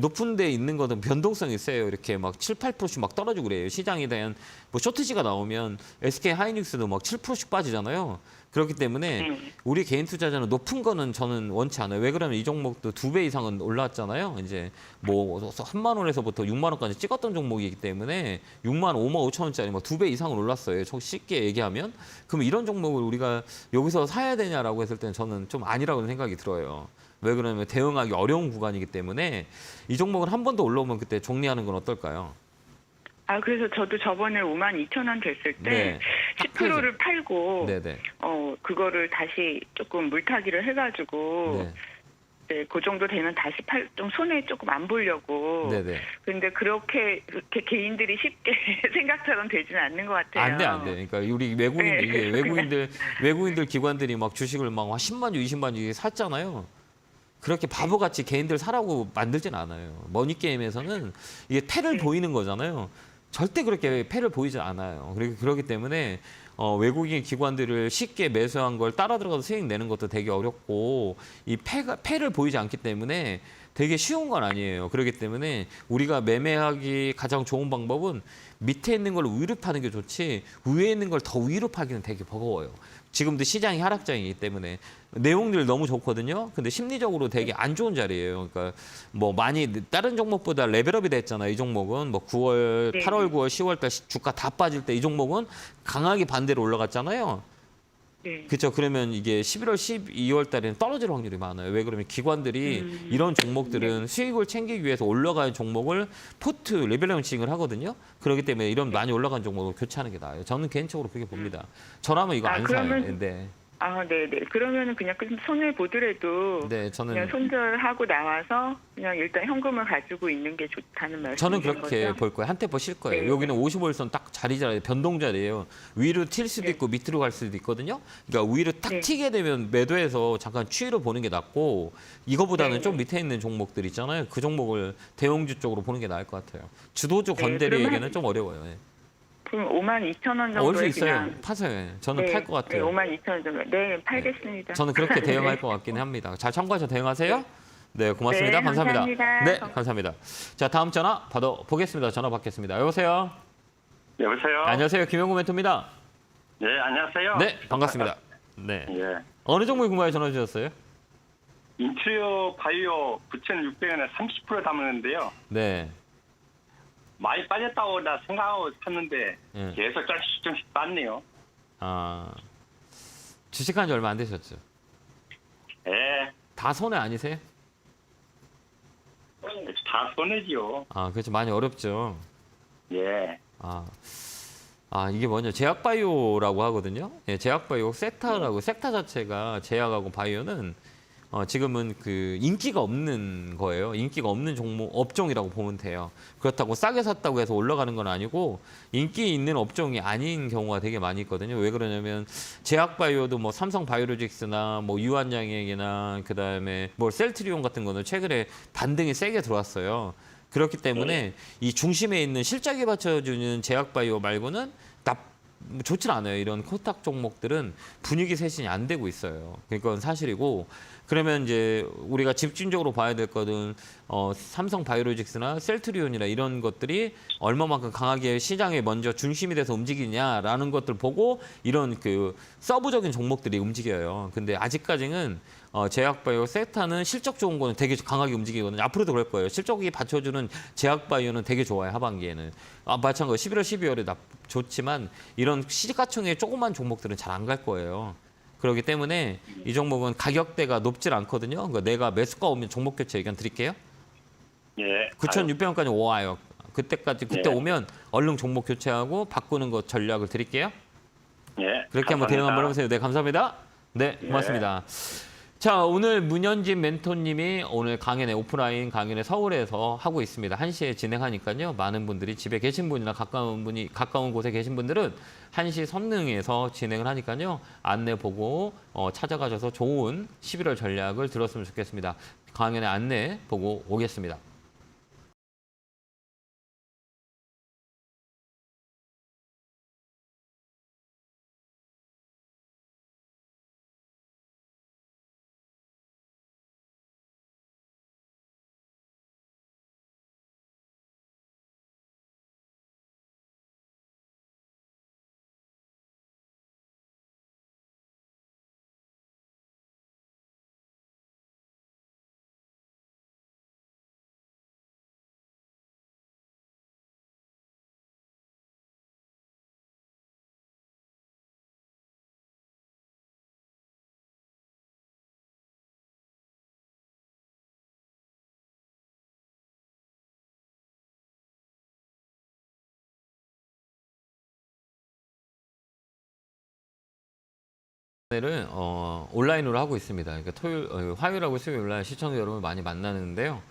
높은 데 있는 것은 변동성이 세요. 이렇게 막 7, 8%씩 막 떨어지고 그래요. 시장에 대한 뭐 쇼트지가 나오면 SK 하이닉스도 막 7%씩 빠지잖아요. 그렇기 때문에 우리 개인 투자자는 높은 거는 저는 원치 않아요. 왜 그러면 이 종목도 2배 이상은 올라왔잖아요. 이제 뭐 3만 원에서부터 6만 원까지 찍었던 종목이기 때문에 6만 5만 5천 원짜리 막 2배 이상은 올랐어요. 쉽게 얘기하면. 그럼 이런 종목을 우리가 여기서 사야 되냐라고 했을 때는 저는 좀 아니라고 생각이 들어요. 왜 그러냐면 대응하기 어려운 구간이기 때문에 이 종목은 한 번 더 올라오면 그때 정리하는 건 어떨까요? 그래서 저도 저번에 52,000원 됐을 때 네. 10%를 팔고 네네. 그거를 다시 조금 물타기를 해가지고 네. 네, 그 정도 되면 다시 좀 손해 조금 안 보려고. 네네. 근데 그렇게 개인들이 쉽게 생각처럼 되지는 않는 것 같아요. 안 돼, 안 돼. 그러니까 우리 외국인들, 네. 이게 외국인들 기관들이 막 주식을 막 10만 주, 20만 주 샀잖아요. 그렇게 바보같이 개인들 사라고 만들진 않아요. 머니게임에서는 이게 패를 보이는 거잖아요. 절대 그렇게 패를 보이지 않아요. 그렇기 때문에 외국인 기관들을 쉽게 매수한 걸 따라 들어가서 수익 내는 것도 되게 어렵고 이 패를 보이지 않기 때문에 되게 쉬운 건 아니에요. 그렇기 때문에 우리가 매매하기 가장 좋은 방법은 밑에 있는 걸 위로 파는 게 좋지 위에 있는 걸 더 위로 파기는 되게 버거워요. 지금도 시장이 하락장이기 때문에 내용들 너무 좋거든요. 근데 심리적으로 되게 안 좋은 자리예요. 그러니까 뭐 많이 다른 종목보다 레벨업이 됐잖아요. 이 종목은 뭐 9월, 네. 8월, 9월, 10월 달 주가 다 빠질 때 이 종목은 강하게 반대로 올라갔잖아요. 네. 그렇죠. 그러면 이게 11월, 12월 달에는 떨어질 확률이 많아요. 왜 그러면 기관들이 이런 종목들은 수익을 챙기기 위해서 올라가는 종목을 포트 레벨런칭을 하거든요. 그렇기 때문에 이런 많이 올라간 종목을 교체하는 게 나아요. 저는 개인적으로 그렇게 봅니다. 저라면 이거 안 사요. 네. 네네. 그러면은 그냥 손해 보더라도 네, 저는 그냥 손절하고 나와서 그냥 일단 현금을 가지고 있는 게 좋다는 말씀이신 저는 그렇게 거죠? 볼 거예요. 한 템포 쉴 거예요. 네. 여기는 55일선 딱 자리잖아요. 변동 자리예요. 위로 튈 수도 네. 있고 밑으로 갈 수도 있거든요. 그러니까 위로 탁 네. 튀게 되면 매도해서 잠깐 추이로 보는 게 낫고 이거보다는 네. 좀 밑에 있는 종목들 있잖아요. 그 종목을 대형주 쪽으로 보는 게 나을 것 같아요. 주도주 네, 건드리기에는 좀 어려워요. 네. 그럼 52,000원 올 수 정도에 있어요. 그냥 파세요. 저는 팔 것 네, 같아요. 52,000원 정도. 네, 팔겠습니다. 저는 그렇게 대응할 것 같긴 합니다. 잘 참고하셔서 대응하세요. 네, 고맙습니다. 네, 감사합니다. 감사합니다. 네, 감사합니다. 자, 다음 전화 받아보겠습니다. 전화 받겠습니다. 여보세요. 여보세요? 안녕하세요. 김영구 멘토입니다. 네, 안녕하세요. 네, 반갑습니다. 네. 예. 어느 종목이 궁금해 전화 주셨어요? 인트리어 바이오 9,600원에 30% 담았는데요. 네. 많이 빠졌다고 나 생각하고 샀는데 예. 계속 조금씩 빠네요. 주식한 지 얼마 안 되셨죠? 예. 다 손해 아니세요? 다 손해지요. 그렇죠. 많이 어렵죠. 예. 이게 뭐냐. 제약바이오라고 하거든요. 예, 제약바이오 섹터라고, 섹터 자체가 제약하고 바이오는 지금은 그 인기가 없는 거예요. 인기가 없는 업종이라고 보면 돼요. 그렇다고 싸게 샀다고 해서 올라가는 건 아니고 인기 있는 업종이 아닌 경우가 되게 많이 있거든요. 왜 그러냐면 제약바이오도 뭐 삼성바이오로직스나 뭐 유한양액이나 그다음에 뭐 셀트리온 같은 거는 최근에 반등이 세게 들어왔어요. 그렇기 때문에 이 중심에 있는 실적이 받쳐주는 제약바이오 말고는 좋진 않아요. 이런 코스닥 종목들은 분위기 쇄신이 안 되고 있어요. 그건 사실이고 그러면 이제 우리가 집중적으로 봐야 될 거는 삼성바이오로직스나 셀트리온이나 이런 것들이 얼마만큼 강하게 시장에 먼저 중심이 돼서 움직이냐라는 것들 보고 이런 그 서브적인 종목들이 움직여요. 근데 아직까지는 제약바이오, 세타는 실적 좋은 거는 되게 강하게 움직이거든요. 앞으로도 그럴 거예요. 실적이 받쳐주는 제약바이오는 되게 좋아요. 하반기에는. 마찬가지 11월, 12월에 좋지만 이런 시가총액 조그만 종목들은 잘 안 갈 거예요. 그렇기 때문에 이 종목은 가격대가 높질 않거든요. 그러니까 내가 매수가 오면 종목 교체 의견 드릴게요. 예. 9,600원까지 와요. 그때 예. 오면 얼른 종목 교체하고 바꾸는 것 전략을 드릴게요. 예. 그렇게 한번 대응 한번 해보세요. 네, 감사합니다. 네, 고맙습니다. 자, 오늘 문현진 멘토님이 오늘 강연회, 오프라인 강연회 서울에서 하고 있습니다. 1시에 진행하니까요. 많은 분들이 집에 계신 분이나 가까운 곳에 계신 분들은 1시 선릉에서 진행을 하니까요. 안내 보고 찾아가셔서 좋은 11월 전략을 들었으면 좋겠습니다. 강연회 안내 보고 오겠습니다. 를 온라인으로 하고 있습니다. 그러니까 화요일하고 수요일 날 시청자 여러분 많이 만나는데요.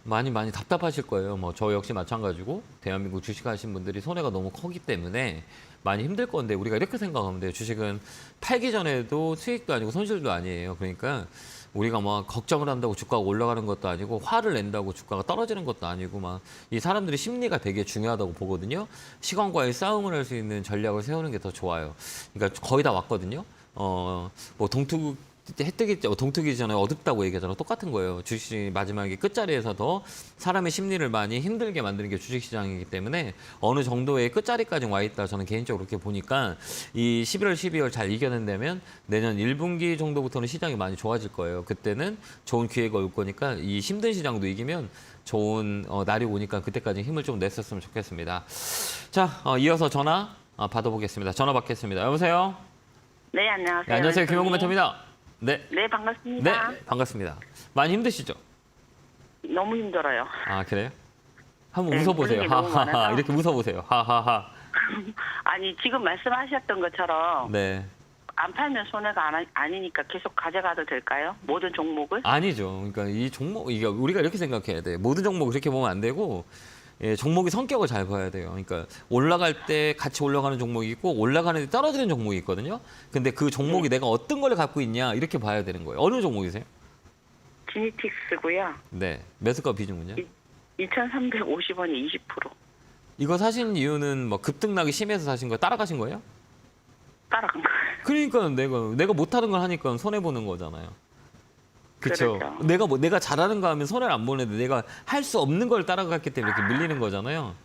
많이 답답하실 거예요. 뭐 저 역시 마찬가지고 대한민국 주식하신 분들이 손해가 너무 크기 때문에 많이 힘들 건데 우리가 이렇게 생각하면 돼요. 주식은 팔기 전에도 수익도 아니고 손실도 아니에요. 그러니까 우리가 막 걱정을 한다고 주가가 올라가는 것도 아니고 화를 낸다고 주가가 떨어지는 것도 아니고 막 이 사람들의 심리가 되게 중요하다고 보거든요. 시간과의 싸움을 할 수 있는 전략을 세우는 게 더 좋아요. 그러니까 거의 다 왔거든요. 뭐 동투기 전에 어둡다고 얘기하잖아요. 똑같은 거예요. 주식 마지막에 끝자리에서 더 사람의 심리를 많이 힘들게 만드는 게 주식시장이기 때문에 어느 정도의 끝자리까지 와 있다. 저는 개인적으로 그렇게 보니까 이 11월, 12월 잘 이겨낸다면 내년 1분기 정도부터는 시장이 많이 좋아질 거예요. 그때는 좋은 기회가 올 거니까 이 힘든 시장도 이기면 좋은 날이 오니까 그때까지 힘을 좀 냈었으면 좋겠습니다. 자, 이어서 전화 받아보겠습니다. 전화 받겠습니다. 여보세요? 네, 안녕하세요. 네, 안녕하세요. 김용구 멘토님. 멘토입니다. 네. 네, 반갑습니다. 네, 반갑습니다. 많이 힘드시죠? 너무 힘들어요. 아, 그래요? 한번 네, 웃어보세요. 그런 게 너무 하하하. 많아서. 이렇게 웃어보세요. 하하하. 아니, 지금 말씀하셨던 것처럼 네. 안 팔면 손해가 아니니까 계속 가져가도 될까요? 모든 종목을? 아니죠. 그러니까 이 종목, 이게 우리가 이렇게 생각해야 돼. 모든 종목을 그렇게 보면 안 되고, 예, 종목의 성격을 잘 봐야 돼요. 그러니까 올라갈 때 같이 올라가는 종목이 있고 올라가는 데 떨어지는 종목이 있거든요. 근데 그 종목이 내가 어떤 걸 갖고 있냐 이렇게 봐야 되는 거예요. 어느 종목이세요? 지니틱스고요. 네. 매수가 비중은요? 2,350원에 20%. 이거 사신 이유는 뭐 급등락이 심해서 사신 거예요? 따라가신 거예요? 따라간 거예요. 그러니까 내가 못하는 걸 하니까 손해 보는 거잖아요. 그렇죠. 그렇죠. 내가 잘하는 거 하면 손해를 안 보는데 내가 할 수 없는 걸 따라갔기 때문에 이렇게 밀리는 거잖아요.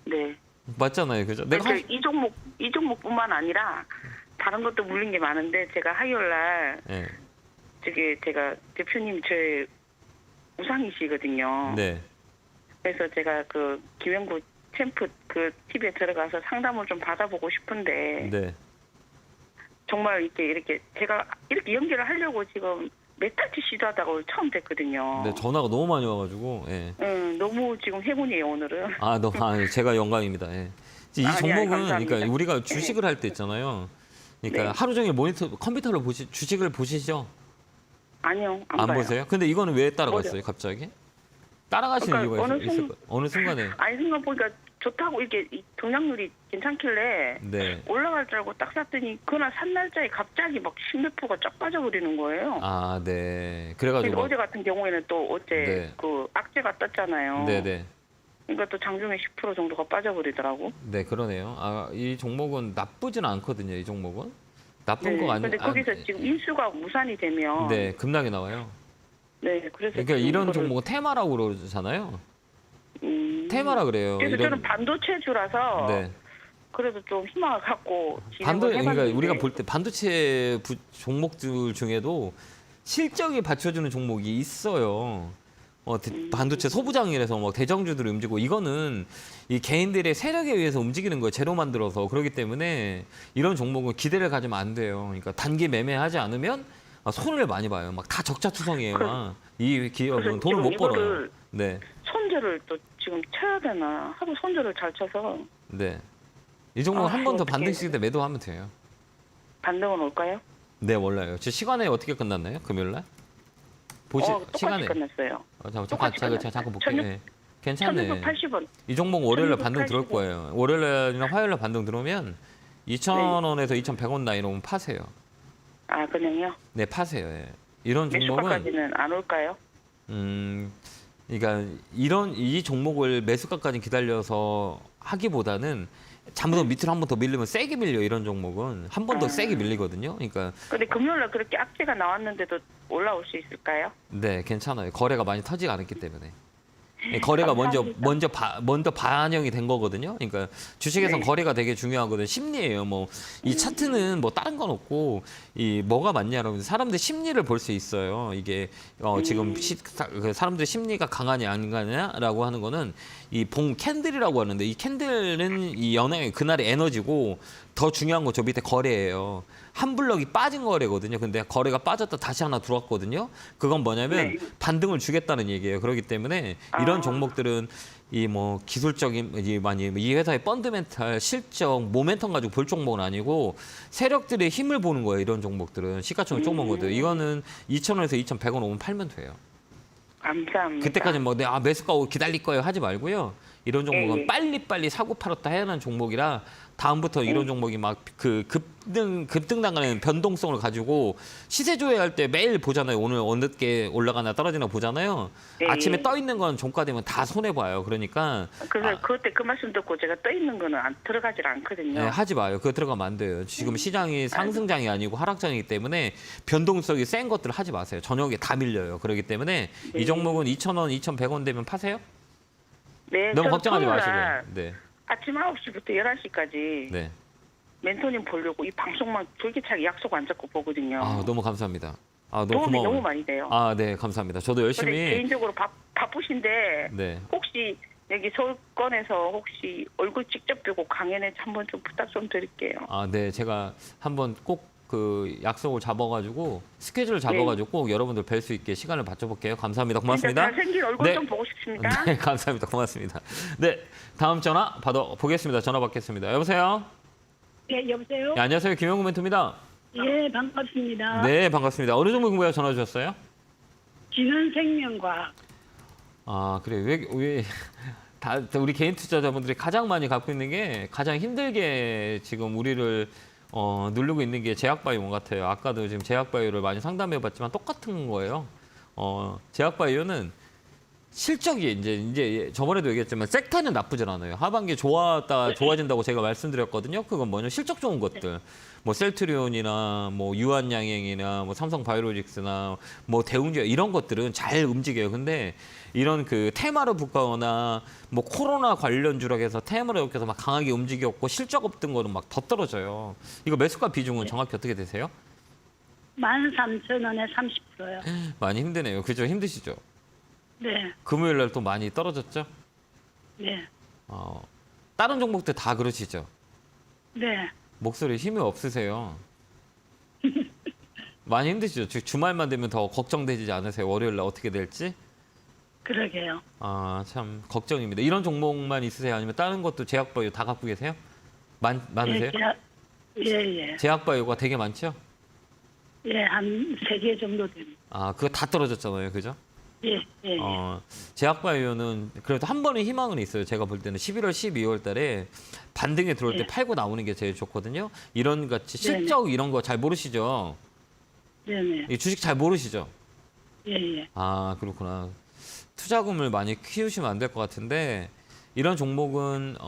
네. 맞잖아요, 그죠? 내가 이 종목뿐만 아니라 다른 것도 물린 게 많은데 제가 화요일 날 네. 제가 대표님 제 우상이시거든요. 네. 그래서 제가 그 김영구 챔프 그 TV에 들어가서 상담을 좀 받아보고 싶은데 네. 정말 이렇게 제가 이렇게 연결을 하려고 지금 몇 달째 시도하다가 오늘 처음 됐거든요. 네, 전화가 너무 많이 와가지고. 예. 너무 지금 행운이에요 오늘은. 제가 영광입니다. 예. 이 아니, 종목은 감사합니다. 그러니까 우리가 주식을 할 때 있잖아요. 그러니까 네. 하루 종일 컴퓨터로 주식을 보시죠? 아니요, 안 안 봐요. 보세요? 근데 이거는 왜 따라갔어요, 갑자기? 따라가시는 그러니까 이유가 있을 거예요. 어느 순간에. 아니 순간 보니까 좋다고 이렇게 동작률이 괜찮길래 네. 올라갈 줄 알고 딱 샀더니 그날 산 날짜에 갑자기 막 10몇 프로가 쫙 빠져버리는 거예요. 아, 네. 그래서 그래가지고. 어제 같은 경우에는 또 어제 네. 그 악재가 떴잖아요. 네네. 그러니까 또 장중에 10% 정도가 빠져버리더라고. 네, 그러네요. 이 종목은 나쁘지는 않거든요, 이 종목은. 나쁜 거 아니에요. 근데 거기서 지금 인수가 무산이 되면 네, 급락이 나와요. 네, 그래서 그러니까 지금 이런 이거를, 종목은 테마라고 그러잖아요. 테마라 그래요. 그래서 저는 반도체주라서 네. 그래도 좀 희망을 갖고 진행을 그러니까 해봤는데 우리가 볼 때 반도체 종목들 중에도 실적이 받쳐주는 종목이 있어요. 반도체 소부장이라서 뭐 대장주들이 움직이고 이거는 이 개인들의 세력에 의해서 움직이는 거예요. 재료 만들어서. 그렇기 때문에 이런 종목은 기대를 가지면 안 돼요. 그러니까 단기 매매하지 않으면 손해를 많이 봐요. 막 다 적자투성이에요. 막. 이 기업은 돈을 못 벌어요. 이거를 네. 손절을 또 지금 쳐야 되나 하도 손절을 잘 쳐서 네. 이 종목은 한 번 더 어떡해. 반등 시킬 때 매도하면 돼요. 반등은 올까요? 네, 몰라요. 제 시간에 어떻게 끝났나요? 금요일 날? 똑같이 시간에. 끝났어요. 잠깐 똑같이 제가 끝났어요. 잠깐 볼게요. 예. 괜찮네. 1680원. 이 종목 월요일에 반등 1680. 들어올 거예요. 월요일이나 화요일에 반등 들어오면 2,000원에서 2,100원 나이로 오면 파세요. 아, 그냥요? 네, 파세요. 예. 이런 종목은 매수가까지는 안 올까요? 그러니까 이 종목을 매수가까지 기다려서 하기보다는 잠깐 밑으로 한 번 더 밀리면 세게 밀려. 이런 종목은 한 번 더 세게 밀리거든요. 그러니까 근데 금요일날 그렇게 악재가 나왔는데도 올라올 수 있을까요? 네, 괜찮아요. 거래가 많이 터지지 않았기 때문에. 거래가 감사합니다. 먼저 반영이 된 거거든요. 그러니까 주식에선 네. 거래가 되게 중요하거든요. 심리예요. 뭐 이 차트는 뭐 다른 건 없고 이 뭐가 맞냐라면 사람들 심리를 볼 수 있어요. 이게 지금 사람들 심리가 강하냐 안 강하냐라고 하는 거는 이 봉 캔들이라고 하는데 이 캔들은 이 연애 그날의 에너지고 더 중요한 거 저 밑에 거래예요. 한 블럭이 빠진 거래거든요. 근데 거래가 빠졌다 다시 하나 들어왔거든요. 그건 뭐냐면 네. 반등을 주겠다는 얘기예요. 그렇기 때문에 이런 종목들은 이 뭐 기술적인 이 회사의 펀드멘탈, 실적, 모멘텀 가지고 볼 종목은 아니고 세력들의 힘을 보는 거예요. 이런 종목들은 시가총액 종목들. 이거는 2,000원에서 2,100원 오면 팔면 돼요. 감사합니다. 그때까지 뭐 매수가 오고 기다릴 거예요 하지 말고요. 이런 종목은 예. 빨리빨리 사고 팔았다 해야 하는 종목이라 다음부터 이런 종목이 막 그 급등 나가는 변동성을 가지고 시세 조회할 때 매일 보잖아요. 오늘 어느 게 올라가나 떨어지나 보잖아요. 예. 아침에 떠 있는 건 종가되면 다 손해 봐요. 그러니까 그래서 그때 그 말씀 듣고 제가 떠 있는 거는 들어가질 않거든요. 네, 하지 마요. 그거 들어가면 안 돼요. 지금 시장이 상승장이 아니고 하락장이기 때문에 변동성이 센 것들 하지 마세요. 저녁에 다 밀려요. 그렇기 때문에 이 종목은 2,000원, 2,100원 되면 파세요. 네, 너무 저 걱정하지 토요일 마시고. 날 네. 아침 9시부터 11시까지 네. 멘토님 보려고 이 방송만 불기차게 약속 안 잡고 보거든요. 너무 감사합니다. 너무 도움이 고마워요. 너무 많이 돼요. 네, 감사합니다. 저도 근데 열심히 개인적으로 바쁘신데 네. 혹시 여기 서울권에서 혹시 얼굴 직접 뵈고 강연에 한번 좀 부탁 좀 드릴게요. 네, 제가 한번 꼭 그 약속을 잡아가지고 스케줄을 잡아가지고 꼭 여러분들 뵐 수 있게 시간을 맞춰볼게요. 감사합니다. 고맙습니다. 진짜 잘생긴 얼굴 네. 좀 보고 싶습니다. 네, 감사합니다. 고맙습니다. 네, 다음 전화 받아보겠습니다. 전화 받겠습니다. 여보세요? 네, 여보세요? 네, 안녕하세요. 김영구 멘토입니다. 예, 반갑습니다. 네, 반갑습니다. 어느 종목 궁금해 전화 주셨어요? 진원생명과학. 그래요. 다 우리 개인 투자자분들이 가장 많이 갖고 있는 게 가장 힘들게 지금 우리를 누르고 있는 게 제약바이오 같아요. 아까도 지금 제약바이오를 많이 상담해봤지만 똑같은 거예요. 제약바이오는 실적이 이제 저번에도 얘기했지만 섹터는 나쁘진 않아요. 하반기 좋아진다고 제가 말씀드렸거든요. 그건 뭐냐 실적 좋은 것들. 뭐 셀트리온이나 뭐 유한양행이나 뭐 삼성바이오로직스나 뭐 대웅제 이런 것들은 잘 움직여요. 근데 이런 그 테마로 붙거나 뭐 코로나 관련주라고 해서 테마로 엮여서 막 강하게 움직였고 실적 없던 거는 막 더 떨어져요. 이거 매수가 비중은 정확히 어떻게 되세요? 13,000원에 30%요. 많이 힘드네요. 그죠? 힘드시죠? 네, 금요일 날 또 많이 떨어졌죠? 네, 다른 종목들 다 그러시죠? 네. 목소리 힘이 없으세요. 많이 힘드시죠? 주말만 되면 더 걱정되지 않으세요? 월요일 날 어떻게 될지? 그러게요. 참 걱정입니다. 이런 종목만 있으세요? 아니면 다른 것도 제약바이오 다 갖고 계세요? 많으세요? 예. 제약바이오가 되게 많죠? 예, 한 3개 정도 됩니다. 그거 다 떨어졌잖아요. 그죠? 예. 제약바이오는 그래도 한 번의 희망은 있어요. 제가 볼 때는 11월, 12월 달에 반등에 들어올 때 예. 팔고 나오는 게 제일 좋거든요. 이런 같이 실적 이런 거 잘 모르시죠? 네네. 이 주식 잘 모르시죠? 예. 그렇구나. 투자금을 많이 키우시면 안 될 것 같은데 이런 종목은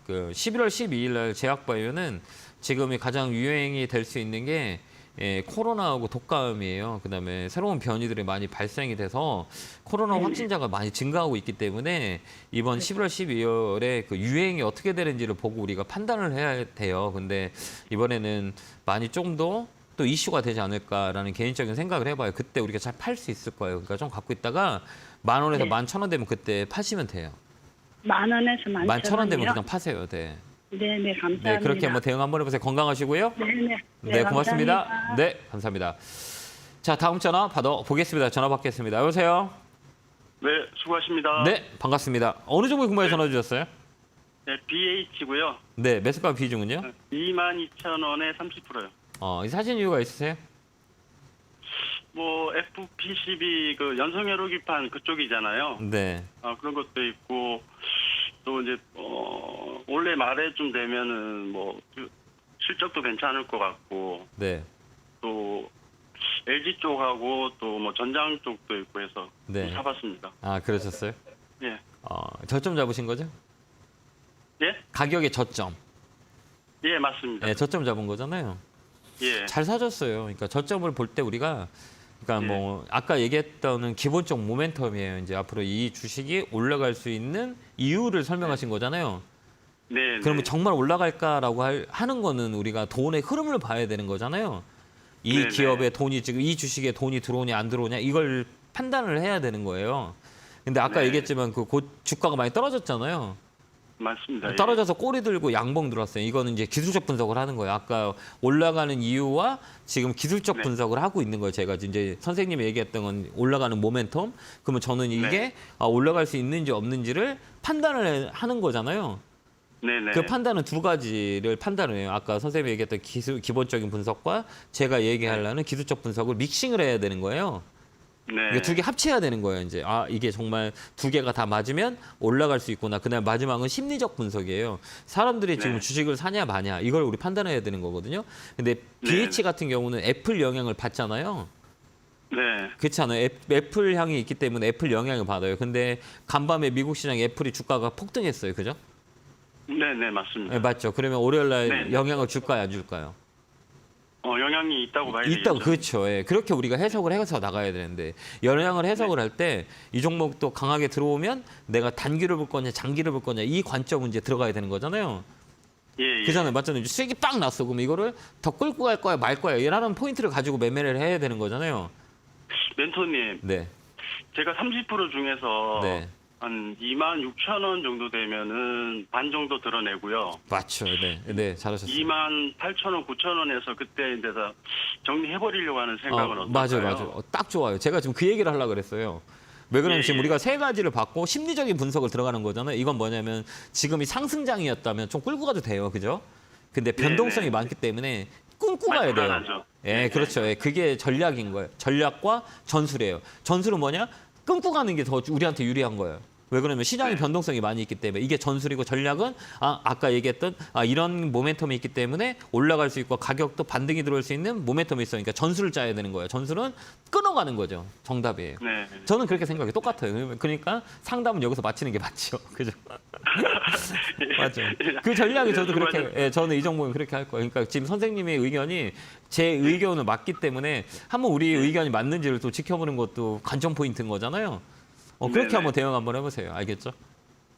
그 11월 12일 날 제약바이오는 지금이 가장 유행이 될 수 있는 게 코로나하고 독감이에요. 그다음에 새로운 변이들이 많이 발생이 돼서 코로나 확진자가 많이 증가하고 있기 때문에 이번 11월 12월에 그 유행이 어떻게 되는지를 보고 우리가 판단을 해야 돼요. 근데 이번에는 많이 좀 더 또 이슈가 되지 않을까라는 개인적인 생각을 해봐요. 그때 우리가 잘 팔 수 있을 거예요. 그러니까 좀 갖고 있다가 10,000원에서 네. 11,000원 되면 그때 파시면 돼요. 10,000원에서 11,000원 되면 11,000원이요? 그냥 파세요. 네. 네네, 감사합니다. 네, 그렇게 한번 대응 한번 해보세요. 건강하시고요. 네네. 네, 고맙습니다. 감사합니다. 네, 감사합니다. 자, 다음 전화 받아보겠습니다. 전화 받겠습니다. 여보세요? 네, 수고하십니다. 네, 반갑습니다. 어느 종목 궁금해 전화 주셨어요? 네, BH고요. 네, 매수가 비중은요? 22,000원에 30%요. 이 사신 이유가 있으세요? 뭐 FPCB 그 연성회로기판 그쪽이잖아요. 네. 그런 것도 있고 또 이제 올해 말에쯤 되면은 뭐 실적도 괜찮을 것 같고 네. 또 LG 쪽하고 또 뭐 전장 쪽도 있고 해서 네. 사봤습니다. 아, 그러셨어요? 예. 저점 잡으신 거죠? 예? 가격의 저점. 예, 맞습니다. 네, 저점 잡은 거잖아요. 예. 잘 사줬어요. 그러니까 저점을 볼 때 우리가 그러니까 예. 뭐 아까 얘기했던 기본적 모멘텀이에요. 이제 앞으로 이 주식이 올라갈 수 있는 이유를 설명하신 거잖아요. 네. 그러면 네. 정말 올라갈까라고 하는 거는 우리가 돈의 흐름을 봐야 되는 거잖아요. 이 네네. 기업에 돈이 지금 이 주식에 돈이 들어오냐 안 들어오냐 이걸 판단을 해야 되는 거예요. 근데 아까 네. 얘기했지만 그 주가가 많이 떨어졌잖아요. 맞습니다. 예. 떨어져서 꼬리 들고 양봉 들었어요. 이거는 이제 기술적 분석을 하는 거예요. 아까 올라가는 이유와 지금 기술적 네. 분석을 하고 있는 거예요. 제가 이제 선생님이 얘기했던 건 올라가는 모멘텀. 그러면 저는 이게 네. 올라갈 수 있는지 없는지를 판단을 하는 거잖아요. 네네. 그 판단은 두 가지를 판단을 해요. 아까 선생님이 얘기했던 기본적인 분석과 제가 얘기하려는 기술적 분석을 믹싱을 해야 되는 거예요. 네. 두 개 합쳐야 되는 거예요. 이제 이게 정말 두 개가 다 맞으면 올라갈 수 있구나. 그다음 마지막은 심리적 분석이에요. 사람들이 지금 네. 주식을 사냐 마냐 이걸 우리 판단해야 되는 거거든요. 근데 BH 같은 경우는 애플 영향을 받잖아요. 네. 그렇지 않아요? 애플 향이 있기 때문에 애플 영향을 받아요. 근데 간밤에 미국 시장 애플이 주가가 폭등했어요. 그죠? 네네, 맞습니다. 네, 맞죠. 그러면 월요일 날 네. 영향을 줄까요, 안 줄까요? 영향이 있다고 봐야 되겠죠. 있다고 그렇죠. 예. 그렇게 우리가 해석을 해서 나가야 되는데 영향을 해석을 할 때 이 종목도 강하게 들어오면 내가 단기를 볼 거냐, 장기를 볼 거냐 이 관점은 이제 들어가야 되는 거잖아요. 예, 예. 그잖아요, 맞잖아요. 수익이 빵 났어. 그럼 이거를 더 끌고 갈 거야, 말 거야. 이라는 포인트를 가지고 매매를 해야 되는 거잖아요. 멘토님, 네, 제가 30% 중에서 네, 한 26,000원 정도 되면은 반 정도 드러내고요. 맞죠. 네, 네, 잘하셨어요. 28,000원, 9,000원에서 그때 데서 정리해버리려고 하는 생각은 어떨까요? 맞아요. 딱 좋아요. 제가 지금 그 얘기를 하려고 그랬어요. 왜 그러면 예, 지금 예. 우리가 세 가지를 받고 심리적인 분석을 들어가는 거잖아요. 이건 뭐냐면 지금이 상승장이었다면 좀 끌고 가도 돼요. 그죠? 근데 변동성이 네. 많기 때문에 끊고 많이 가야 돼요. 불안하죠. 예, 네, 그렇죠. 예, 그게 전략인 거예요. 전략과 전술이에요. 전술은 뭐냐? 끊고 가는 게 더 우리한테 유리한 거예요. 왜 그러면 시장의 네. 변동성이 많이 있기 때문에 이게 전술이고 전략은 아까 얘기했던 이런 모멘텀이 있기 때문에 올라갈 수 있고 가격도 반등이 들어올 수 있는 모멘텀이 있어. 그러니까 전술을 짜야 되는 거예요. 전술은 끊어가는 거죠. 정답이에요. 네. 저는 그렇게 생각해요. 똑같아요. 그러니까 상담은 여기서 마치는 게 맞죠. 그죠? 맞죠. 그 전략이 저도 그렇게, 예, 저는 이 종목은 그렇게 할 거예요. 그러니까 지금 선생님의 의견이 제 의견을 맞기 때문에 한번 우리 의견이 맞는지를 또 지켜보는 것도 관전 포인트인 거잖아요. 그렇게 네네. 한번 대응 한번 해보세요. 알겠죠?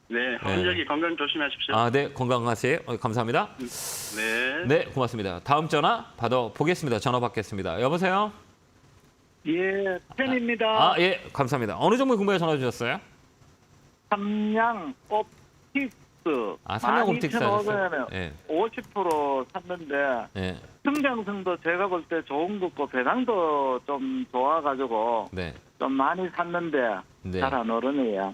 네, 환절기 건강 조심하십시오. 네, 건강하세요. 감사합니다. 네. 네, 고맙습니다. 다음 전화 받아보겠습니다. 전화 받겠습니다. 여보세요? 예, 팬입니다. 예, 감사합니다. 어느 종목 궁금해 전화 주셨어요? 삼양 옵틱스. 삼양 옵틱스 하셨어요? 12,500원에 예, 50% 샀는데 예, 성장성도 제가 볼 때 좋은 거고 배당도 좀 좋아가지고 네. 좀 많이 샀는데 네. 잘 안 오르네요.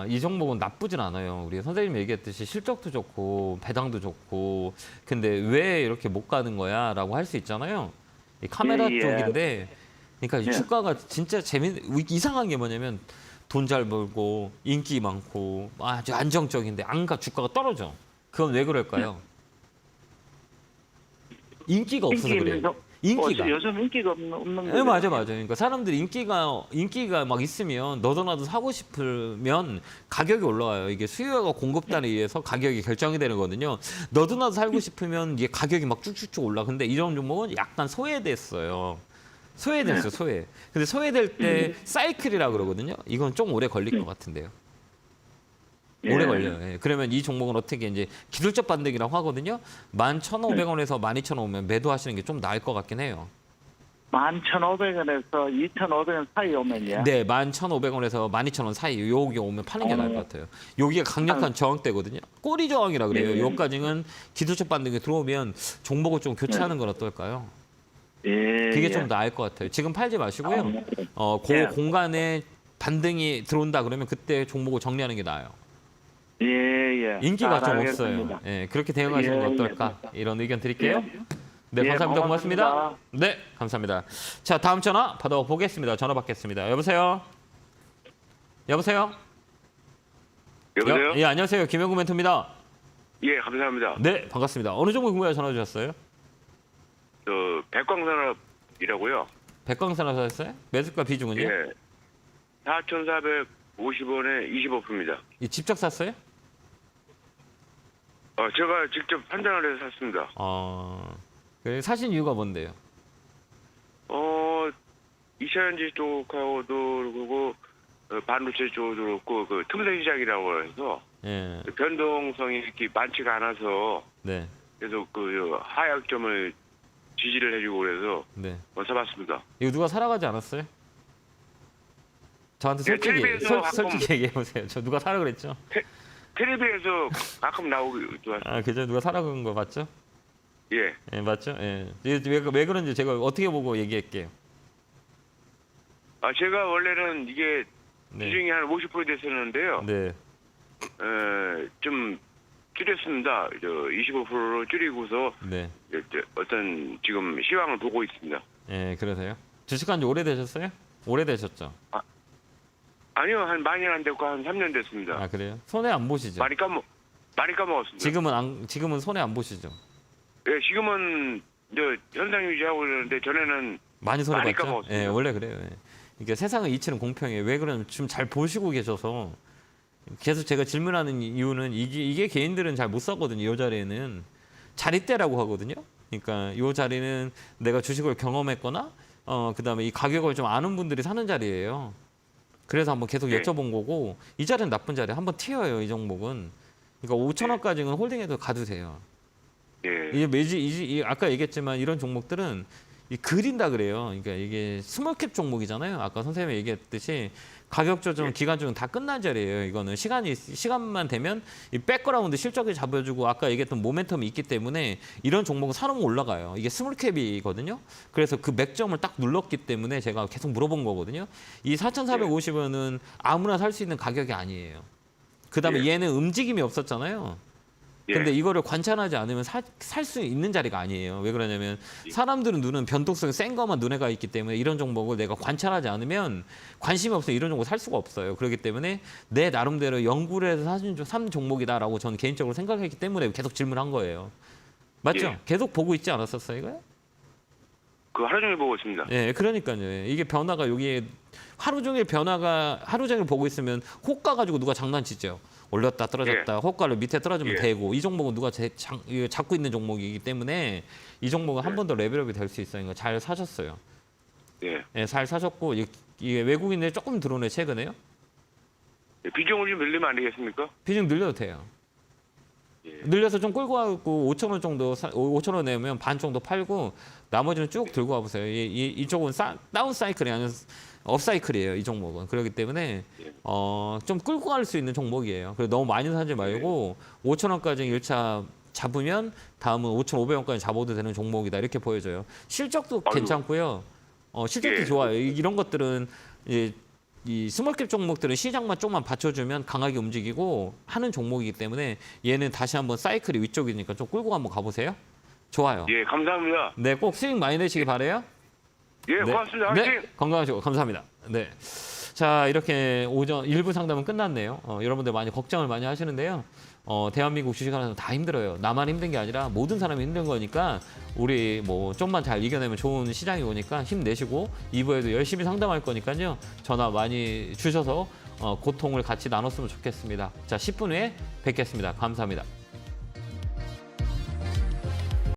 이 종목은 나쁘진 않아요. 우리 선생님이 얘기했듯이 실적도 좋고 배당도 좋고 근데 왜 이렇게 못 가는 거야? 라고 할 수 있잖아요. 이 카메라 예, 예. 쪽인데 그러니까 이 예. 주가가 진짜 이상한 게 뭐냐면 돈 잘 벌고 인기 많고 아주 안정적인데 안가 주가가 떨어져. 그건 왜 그럴까요? 인기가 없어서 그래요. 인기가. 요즘 인기가 없는 네, 거예요. 맞아. 그러니까 사람들이 인기가 막 있으면 너도 나도 사고 싶으면 가격이 올라와요. 이게 수요와 공급단에 의해서 가격이 결정이 되는 거거든요. 너도 나도 살고 싶으면 이게 가격이 막 쭉쭉쭉 올라. 근데 이런 종목은 약간 소외됐어요. 소외. 근데 소외될 때 사이클이라 그러거든요. 이건 좀 오래 걸릴 것 같은데요. 예. 오래 걸려요. 예. 그러면 이 종목은 어떻게 이제 기술적 반등이라고 하거든요. 11,500원에서 12,000원 오면 매도하시는 게 좀 나을 것 같긴 해요. 11,500원에서 2,500원 사이 오면요. 네, 11,500원에서 12,000원 사이 여기 오면 파는 게 나을 것 같아요. 여기가 강력한 저항대거든요. 꼬리 저항이라 그래요. 예. 여기까지는 기술적 반등이 들어오면 종목을 좀 교체하는 건 어떨까요? 예. 그게 예. 좀 나을 것 같아요. 지금 팔지 마시고요. 그 예. 공간에 반등이 들어온다 그러면 그때 종목을 정리하는 게 나아요. 예, 예. 인기가 잘 좀 알겠습니다. 없어요. 예, 그렇게 대응하시는 건 예, 어떨까? 이런 의견 드릴게요. 예. 네, 예, 감사합니다. 고맙습니다. 고맙습니다. 네, 감사합니다. 자, 다음 전화 받아보겠습니다. 전화 받겠습니다. 여보세요? 여보세요? 여보세요? 예, 안녕하세요. 김영구 멘토입니다. 예, 감사합니다. 네, 반갑습니다. 어느 종목 궁금해 전화 주셨어요? 백광산업이라고요. 백광산업 사셨어요? 매수가 비중은요? 예. 4,450원에 25%입니다. 이 직접 샀어요? 제가 직접 판단을 해서 샀습니다. 그래, 사신 이유가 뭔데요? 2차전지 쪽하고도 그리고 반도체 쪽도 그렇고 그 틈새 시장이라고 해서 예, 변동성이 이렇게 많지가 않아서 네, 그래서 그 하약점을 지지를 해주고 그래서 네. 사봤습니다. 이거 누가 살아가지 않았어요? 저한테 예, 텔레비에서 솔직히 얘기해 보세요. 저 누가 사라 그랬죠? 텔레비에서 가끔 나오기도 하죠. 그죠? 누가 사라는 거 맞죠? 예. 예, 맞죠? 예. 왜 그런지 제가 어떻게 보고 얘기할게요. 제가 원래는 이게 네. 비중이 한 50% 됐었는데요. 네. 좀 줄였습니다. 25%로 줄이고서 네. 어떤 지금 시황을 보고 있습니다. 예, 그러세요? 주식한 지 오래되셨어요? 오래되셨죠? 아니요, 한 많이 안 됐고 한 3년 됐습니다. 아, 그래요? 손해 안 보시죠? 많이 까먹었습니다. 지금은 손해 안 보시죠? 예, 지금은 현상 유지하고 있는데 전에는 많이 손해 많이 봤죠? 까먹었습니다. 예, 원래 그래요. 예. 그러니까 세상의 이치는 공평해요. 왜 그러냐면 지금 잘 보시고 계셔서 계속 제가 질문하는 이유는 이게 개인들은 잘 못 사거든요. 이 자리에는 자리대라고 하거든요. 그러니까 이 자리는 내가 주식을 경험했거나 그다음에 이 가격을 좀 아는 분들이 사는 자리예요. 그래서 한번 계속 네. 여쭤본 거고 이 자리는 나쁜 자리에 한번 튀어요. 이 종목은. 그러니까 5,000원까지는 홀딩해도 가두세요. 예, 이게 아까 얘기했지만 이런 종목들은 이 그린다 그래요. 그러니까 이게 스몰캡 종목이잖아요. 아까 선생님이 얘기했듯이 가격 조정, 기간 조정 다 끝난 자리예요. 이거는 시간만 되면 이 백그라운드 실적이 잡아주고 아까 얘기했던 모멘텀이 있기 때문에 이런 종목은 사놓으면 올라가요. 이게 스몰캡이거든요. 그래서 그 맥점을 딱 눌렀기 때문에 제가 계속 물어본 거거든요. 이 4,450원은 아무나 살 수 있는 가격이 아니에요. 그다음에 예. 얘는 움직임이 없었잖아요. 예. 근데 이거를 관찰하지 않으면 살 수 있는 자리가 아니에요. 왜 그러냐면 사람들은 눈은 변동성이 센 것만 눈에 가 있기 때문에 이런 종목을 내가 관찰하지 않으면 관심이 없어요. 이런 종목 살 수가 없어요. 그렇기 때문에 내 나름대로 연구를 해서 산 종목이다라고 저는 개인적으로 생각했기 때문에 계속 질문한 거예요. 맞죠? 예. 계속 보고 있지 않았었어요, 이거요? 그 하루 종일 보고 있습니다. 예, 그러니까요. 이게 변화가 여기에 하루 종일 보고 있으면 호가 가지고 누가 장난치죠. 올렸다 떨어졌다 호가를 밑에 떨어지면 예. 되고 이 종목은 누가 잡고 있는 종목이기 때문에 이 종목은 한 번 더 레벨업이 될 수 있어요. 그러니까 잘 사셨어요. 예. 예, 잘 사셨고 이게 외국인들이 조금 들어오네 최근에요. 예, 비중을 좀 늘리면 안 되겠습니까? 비중 늘려도 돼요. 예. 늘려서 좀 끌고 가고 5,000원 정도 5,000원 내면 반 정도 팔고 나머지는 쭉 들고 와보세요. 이쪽은 다운 사이클이 아니라 업 사이클이에요. 이 종목은. 그렇기 때문에 좀 끌고 갈 수 있는 종목이에요. 그래서 너무 많이 사지 말고 5,000원까지 1차 잡으면 다음은 5,500원까지 잡아도 되는 종목이다. 이렇게 보여져요. 실적도 괜찮고요. 실적도 예. 좋아요. 이런 것들은 이 스몰캡 종목들은 시장만 조금만 받쳐주면 강하게 움직이고 하는 종목이기 때문에 얘는 다시 한번 사이클이 위쪽이니까 좀 끌고 한번 가보세요. 좋아요. 예, 감사합니다. 네, 꼭 수익 많이 내시기 바라요. 예, 네. 고맙습니다. 네, 화이팅! 건강하시고 감사합니다. 네. 자, 이렇게 오전 1부 상담은 끝났네요. 여러분들 많이 걱정을 많이 하시는데요. 대한민국 주식하는 다 힘들어요. 나만 힘든 게 아니라 모든 사람이 힘든 거니까 우리 뭐 좀만 잘 이겨내면 좋은 시장이 오니까 힘내시고 2부에도 열심히 상담할 거니까요. 전화 많이 주셔서 고통을 같이 나눴으면 좋겠습니다. 자, 10분 후에 뵙겠습니다. 감사합니다.